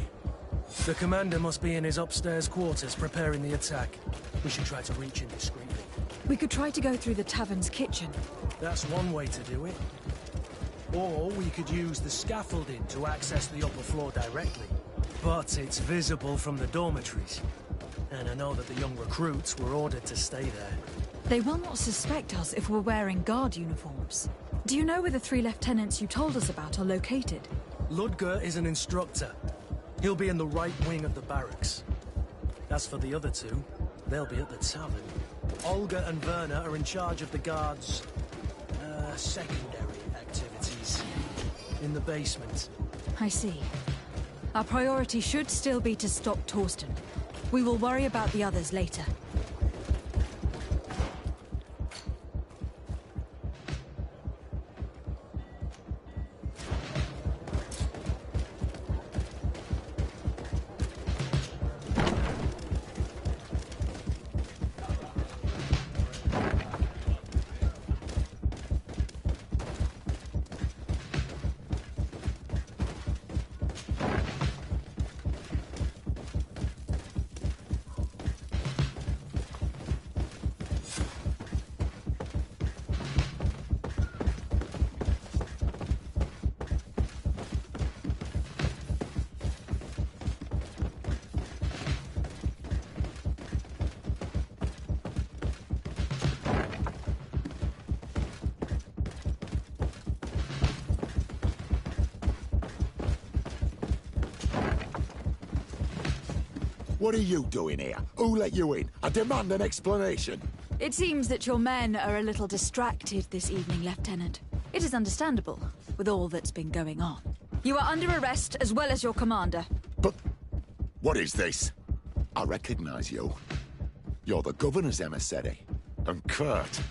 The commander must be in his upstairs quarters preparing the attack. We should try to reach him discreetly. We could try to go through the tavern's kitchen. That's one way to do it. Or we could use the scaffolding to access the upper floor directly. But it's visible from the dormitories. And I know that the young recruits were ordered to stay there. They will not suspect us if we're wearing guard uniforms. Do you know where the 3 lieutenants you told us about are located? Ludger is an instructor. He'll be in the right wing of the barracks. As for the other 2, they'll be at the tavern. Olga and Werner are in charge of the guards' secondary activities. In the basement. I see. Our priority should still be to stop Torsten. We will worry about the others later. What are you doing here? Who let you in? I demand an explanation. It seems that your men are a little distracted this evening, Lieutenant. It is understandable, with all that's been going on. You are under arrest, as well as your commander. But what is this? I recognize you. You're the governor's emissary. And Kurt,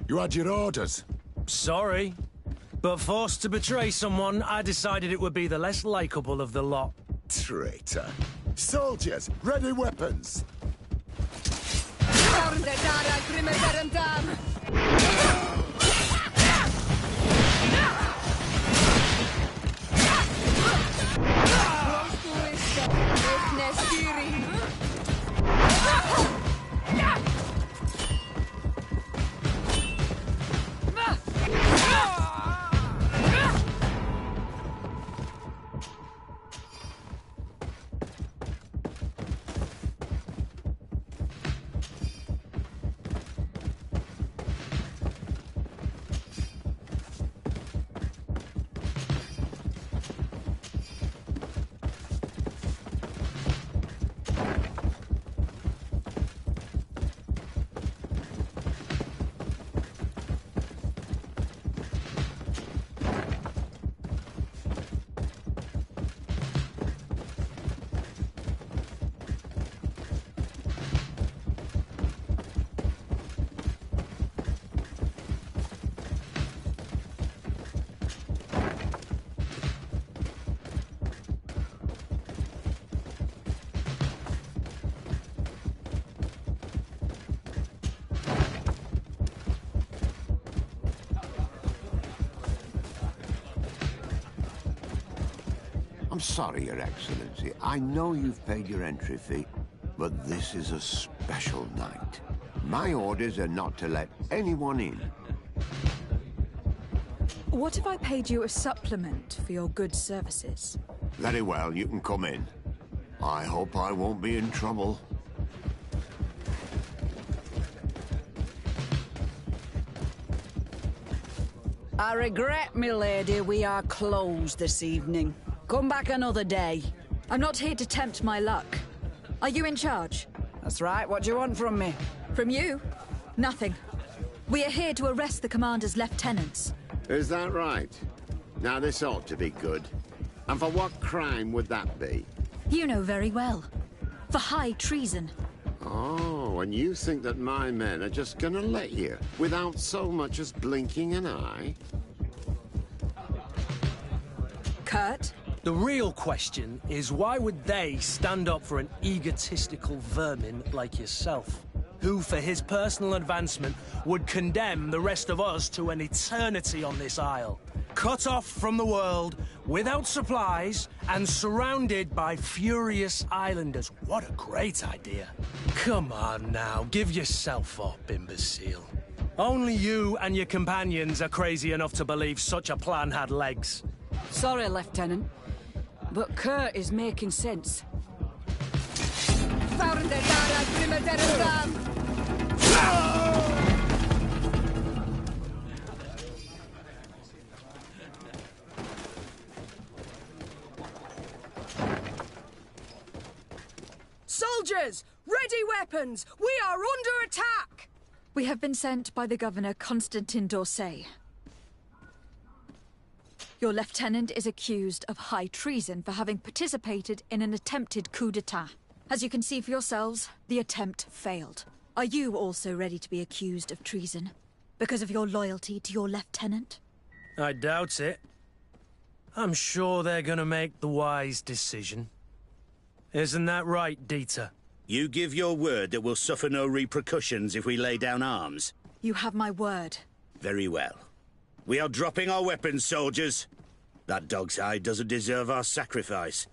you had your orders. Sorry, but forced to betray someone, I decided it would be the less likable of the lot. Traitor. Soldiers, ready weapons! I'm sorry, Your Excellency. I know you've paid your entry fee, but this is a special night. My orders are not to let anyone in. What if I paid you a supplement for your good services? Very well, you can come in. I hope I won't be in trouble. I regret, milady, we are closed this evening. Come back another day. I'm not here to tempt my luck. Are you in charge? That's right. What do you want from me? From you? Nothing. We are here to arrest the commander's lieutenants. Is that right? Now this ought to be good. And for what crime would that be? You know very well. For high treason. Oh, and you think that my men are just gonna let you, without so much as blinking an eye? Kurt, The real question is why would they stand up for an egotistical vermin like yourself, who, for his personal advancement, would condemn the rest of us to an eternity on this isle, cut off from the world, without supplies, and surrounded by furious islanders? What a great idea. Come on now, give yourself up, imbecile. Only you and your companions are crazy enough to believe such a plan had legs. Sorry, Lieutenant, but Kurt is making sense. Soldiers! Ready weapons! We are under attack! We have been sent by the Governor Constantin d'Orsay. Your lieutenant is accused of high treason for having participated in an attempted coup d'etat. As you can see for yourselves, the attempt failed. Are you also ready to be accused of treason? Because of your loyalty to your lieutenant? I doubt it. I'm sure they're gonna make the wise decision. Isn't that right, Dieter? You give your word that we'll suffer no repercussions if we lay down arms? You have my word. Very well. We are dropping our weapons, soldiers. That dog's hide doesn't deserve our sacrifice.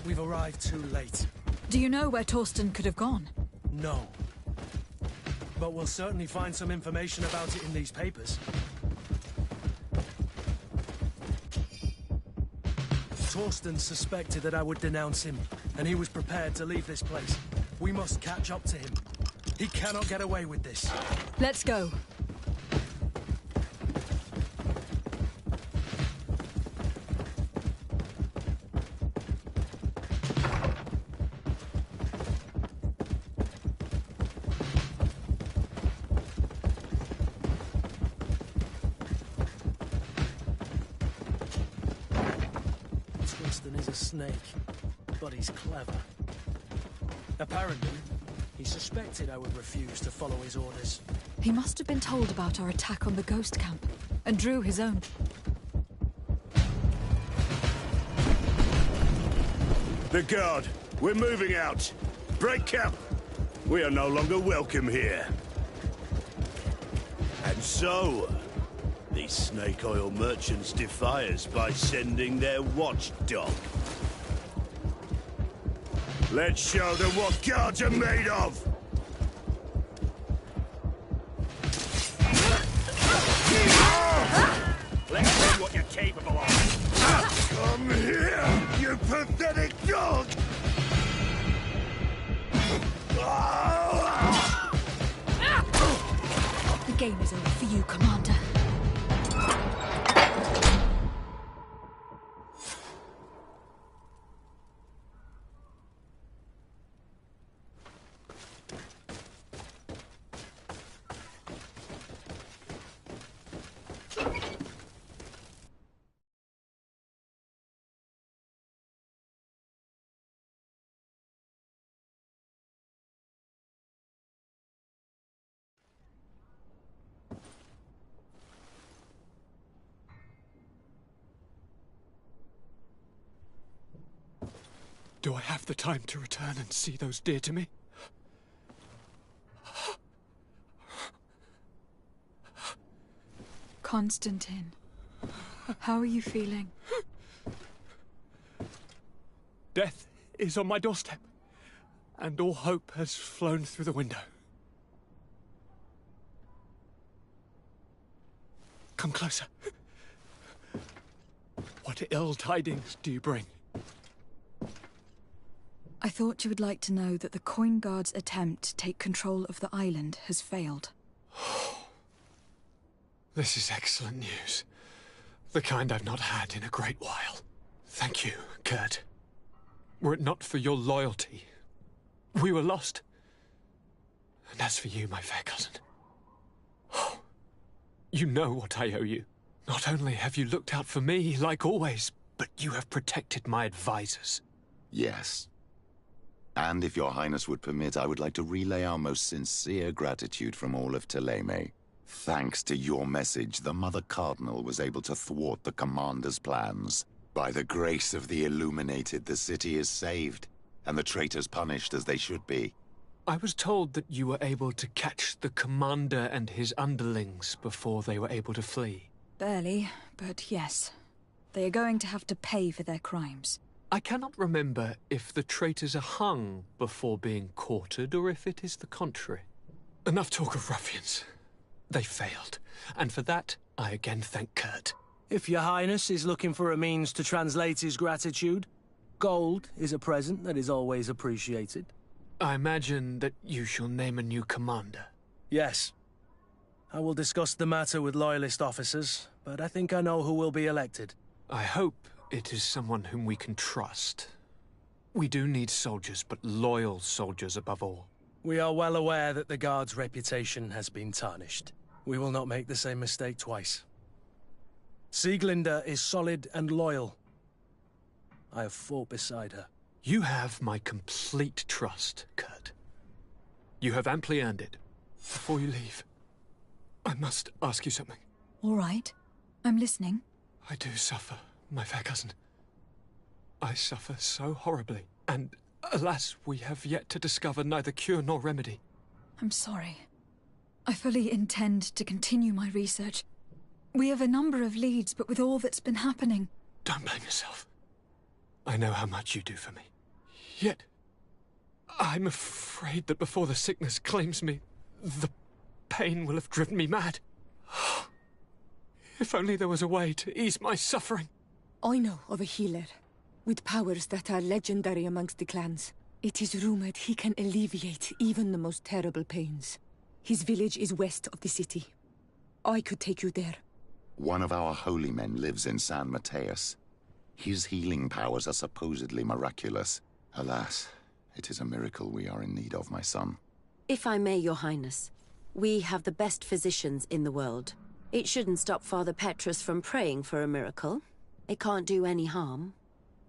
We've arrived too late. Do you know where Torsten could have gone? No. But we'll certainly find some information about it in these papers. Torsten suspected that I would denounce him, and he was prepared to leave this place. We must catch up to him. He cannot get away with this. Let's go. Torsten is a snake, but he's clever. Apparently, he suspected I would refuse to follow his orders. He must have been told about our attack on the ghost camp, and drew his own. The guard! We're moving out! Break camp! We are no longer welcome here. And so, these snake oil merchants defy us by sending their watchdog. Let's show them what guards are made of! Let's see what you're capable of! Come here, you pathetic dog! The game is over for you, Commander. Do I have the time to return and see those dear to me? Constantine, how are you feeling? Death is on my doorstep, and all hope has flown through the window. Come closer. What ill tidings do you bring? I thought you would like to know that the Coin Guard's attempt to take control of the island has failed. This is excellent news. The kind I've not had in a great while. Thank you, Kurt. Were it not for your loyalty, we were lost. And as for you, my fair cousin, you know what I owe you. Not only have you looked out for me, like always, but you have protected my advisors. Yes. And if your highness would permit, I would like to relay our most sincere gratitude from all of Thélème. Thanks to your message, the Mother Cardinal was able to thwart the Commander's plans. By the grace of the Illuminated, the city is saved, and the traitors punished as they should be. I was told that you were able to catch the Commander and his underlings before they were able to flee. Barely, but yes. They are going to have to pay for their crimes. I cannot remember if the traitors are hung before being quartered, or if it is the contrary. Enough talk of ruffians. They failed, and for that, I again thank Kurt. If your highness is looking for a means to translate his gratitude, gold is a present that is always appreciated. I imagine that you shall name a new commander. Yes. I will discuss the matter with loyalist officers, but I think I know who will be elected. I hope it is someone whom we can trust. We do need soldiers, but loyal soldiers above all. We are well aware that the Guard's reputation has been tarnished. We will not make the same mistake twice. Sieglinde is solid and loyal. I have fought beside her. You have my complete trust, Kurt. You have amply earned it. Before you leave, I must ask you something. All right. I'm listening. I do suffer, my fair cousin. I suffer so horribly, and alas, we have yet to discover neither cure nor remedy. I'm sorry. I fully intend to continue my research. We have a number of leads, but with all that's been happening... Don't blame yourself. I know how much you do for me. Yet, I'm afraid that before the sickness claims me, the pain will have driven me mad. If only there was a way to ease my suffering. I know of a healer, with powers that are legendary amongst the clans. It is rumored he can alleviate even the most terrible pains. His village is west of the city. I could take you there. One of our holy men lives in San Mateus. His healing powers are supposedly miraculous. Alas, it is a miracle we are in need of, my son. If I may, your highness, we have the best physicians in the world. It shouldn't stop Father Petrus from praying for a miracle. It can't do any harm.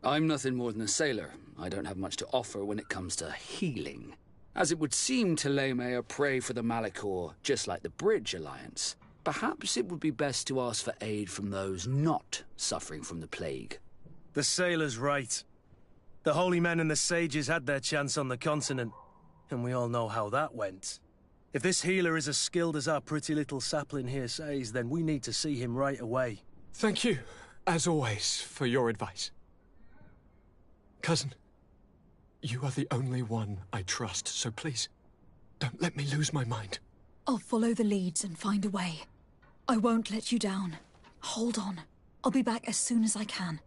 I'm nothing more than a sailor. I don't have much to offer when it comes to healing. As it would seem Thélème are prey for the Malachor, just like the Bridge Alliance. Perhaps it would be best to ask for aid from those not suffering from the plague. The sailor's right. The holy men and the sages had their chance on the continent, and we all know how that went. If this healer is as skilled as our pretty little sapling here says, then we need to see him right away. Thank you, as always, for your advice. Cousin, you are the only one I trust, so please, don't let me lose my mind. I'll follow the leads and find a way. I won't let you down. Hold on. I'll be back as soon as I can.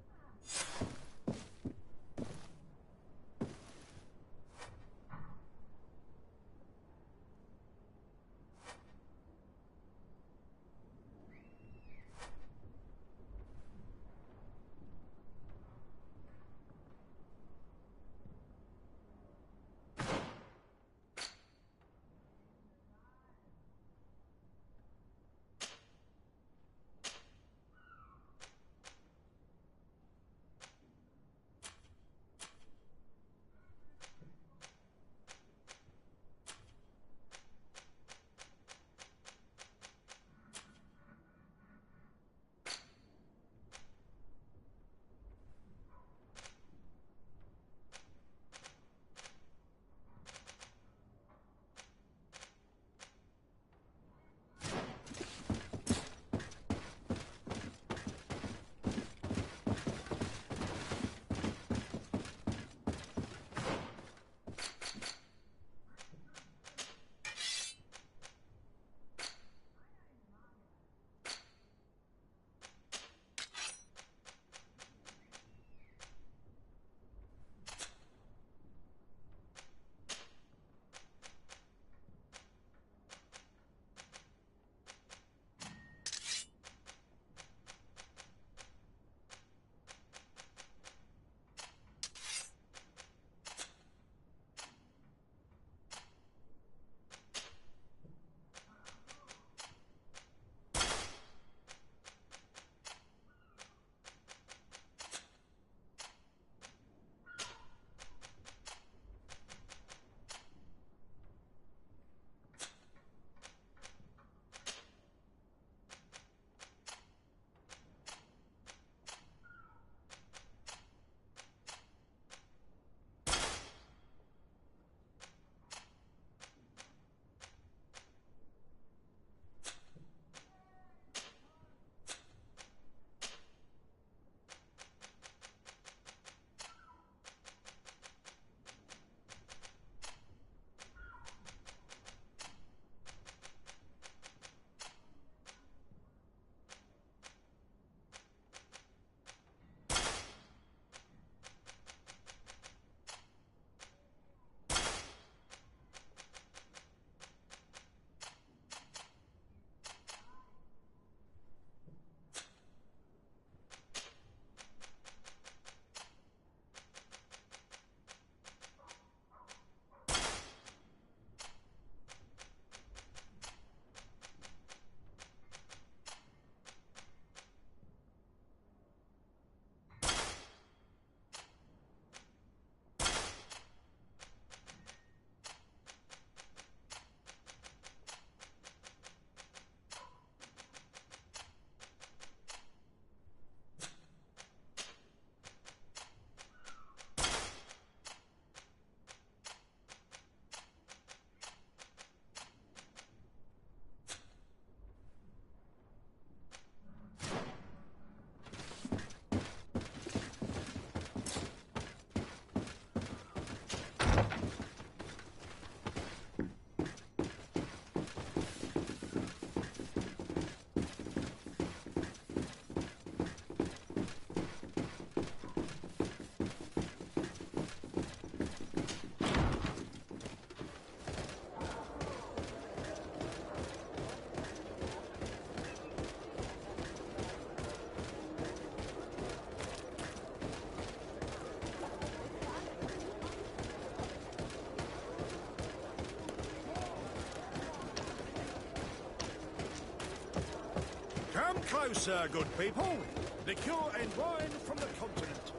closer, good people. Liqueur and wine from the continent.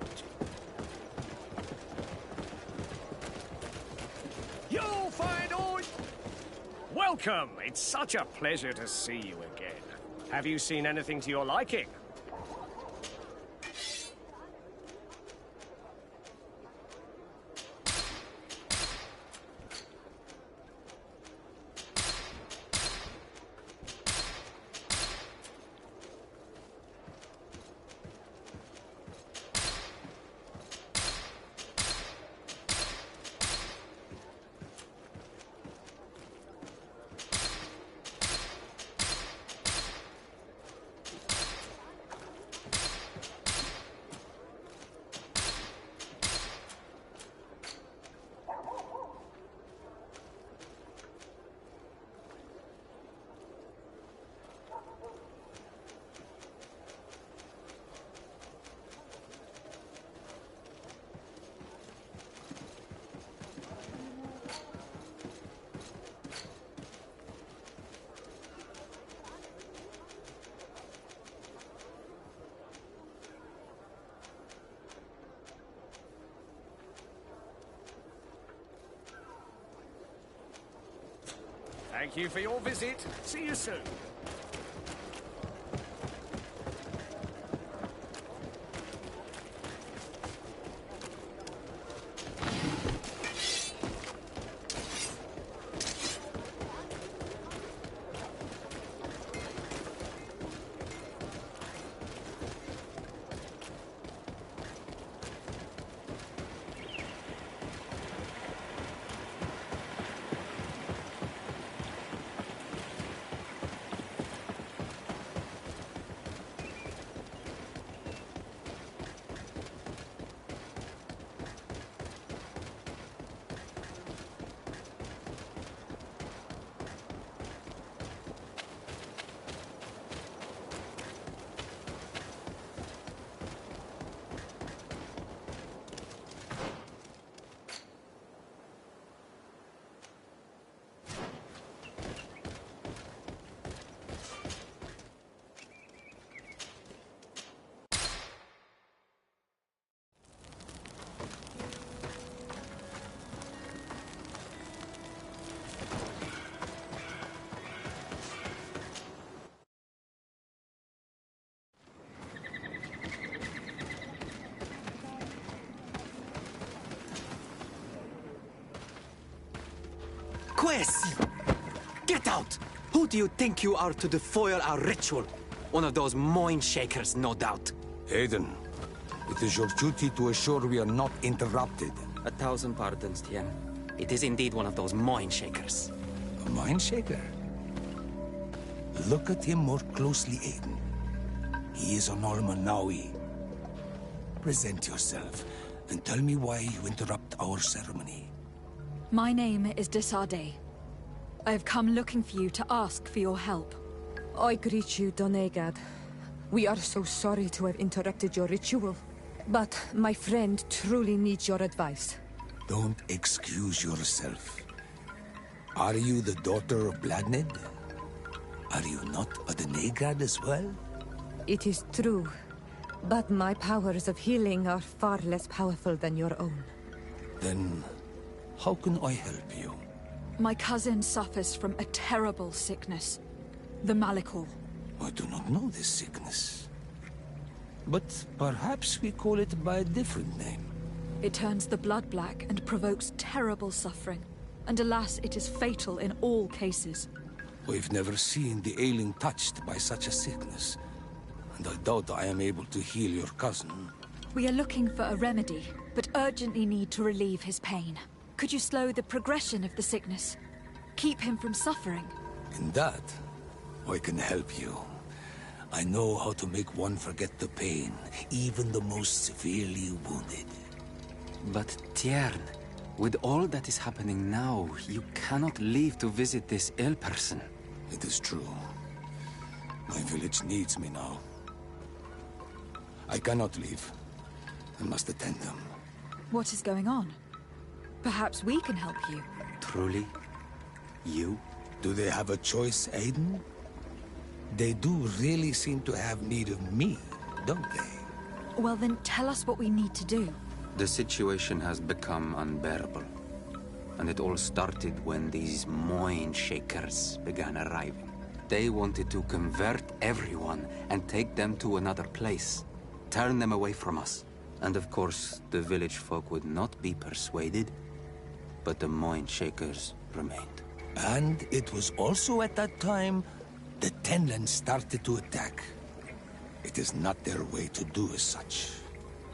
You'll find all... Welcome! It's such a pleasure to see you again. Have you seen anything to your liking? Thank you for your visit. See you soon. Quest! Get out! Who do you think you are to foil our ritual? One of those mind shakers, no doubt. Aiden, it is your duty to assure we are not interrupted. 1,000 pardons, Tien. It is indeed one of those mind shakers. A mind shaker? Look at him more closely, Aiden. He is an Almanawi. Present yourself and tell me why you interrupt our ceremony. My name is Desade. I have come looking for you to ask for your help. I greet you, Donegad. We are so sorry to have interrupted your ritual. But my friend truly needs your advice. Don't excuse yourself. Are you the daughter of Bladned? Are you not a Donegad as well? It is true. But my powers of healing are far less powerful than your own. Then, how can I help you? My cousin suffers from a terrible sickness. The Malikor. I do not know this sickness. But perhaps we call it by a different name. It turns the blood black and provokes terrible suffering. And alas, it is fatal in all cases. We've never seen the ailing touched by such a sickness. And I doubt I am able to heal your cousin. We are looking for a remedy, but urgently need to relieve his pain. Could you slow the progression of the sickness? Keep him from suffering? In that, I can help you. I know how to make one forget the pain, even the most severely wounded. But Tiern, with all that is happening now, you cannot leave to visit this ill person. It is true. My village needs me now. I cannot leave. I must attend them. What is going on? Perhaps we can help you. Truly? You? Do they have a choice, Aiden? They do really seem to have need of me, don't they? Well then, tell us what we need to do. The situation has become unbearable. And it all started when these Moin Shakers began arriving. They wanted to convert everyone and take them to another place. Turn them away from us. And of course, the village folk would not be persuaded. But the Moin Shakers remained. And it was also at that time the Tenland started to attack. It is not their way to do as such.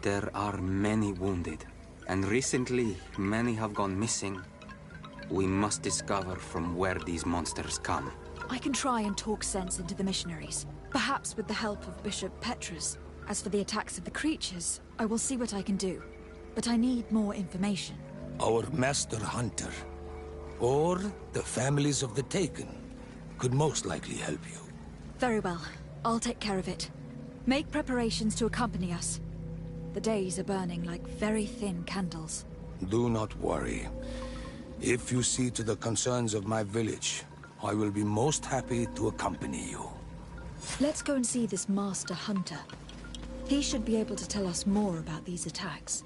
There are many wounded, and recently many have gone missing. We must discover from where these monsters come. I can try and talk sense into the missionaries, perhaps with the help of Bishop Petrus. As for the attacks of the creatures, I will see what I can do. But I need more information. Our master hunter, or the families of the Taken, could most likely help you. Very well. I'll take care of it. Make preparations to accompany us. The days are burning like very thin candles. Do not worry. If you see to the concerns of my village, I will be most happy to accompany you. Let's go and see this master hunter. He should be able to tell us more about these attacks.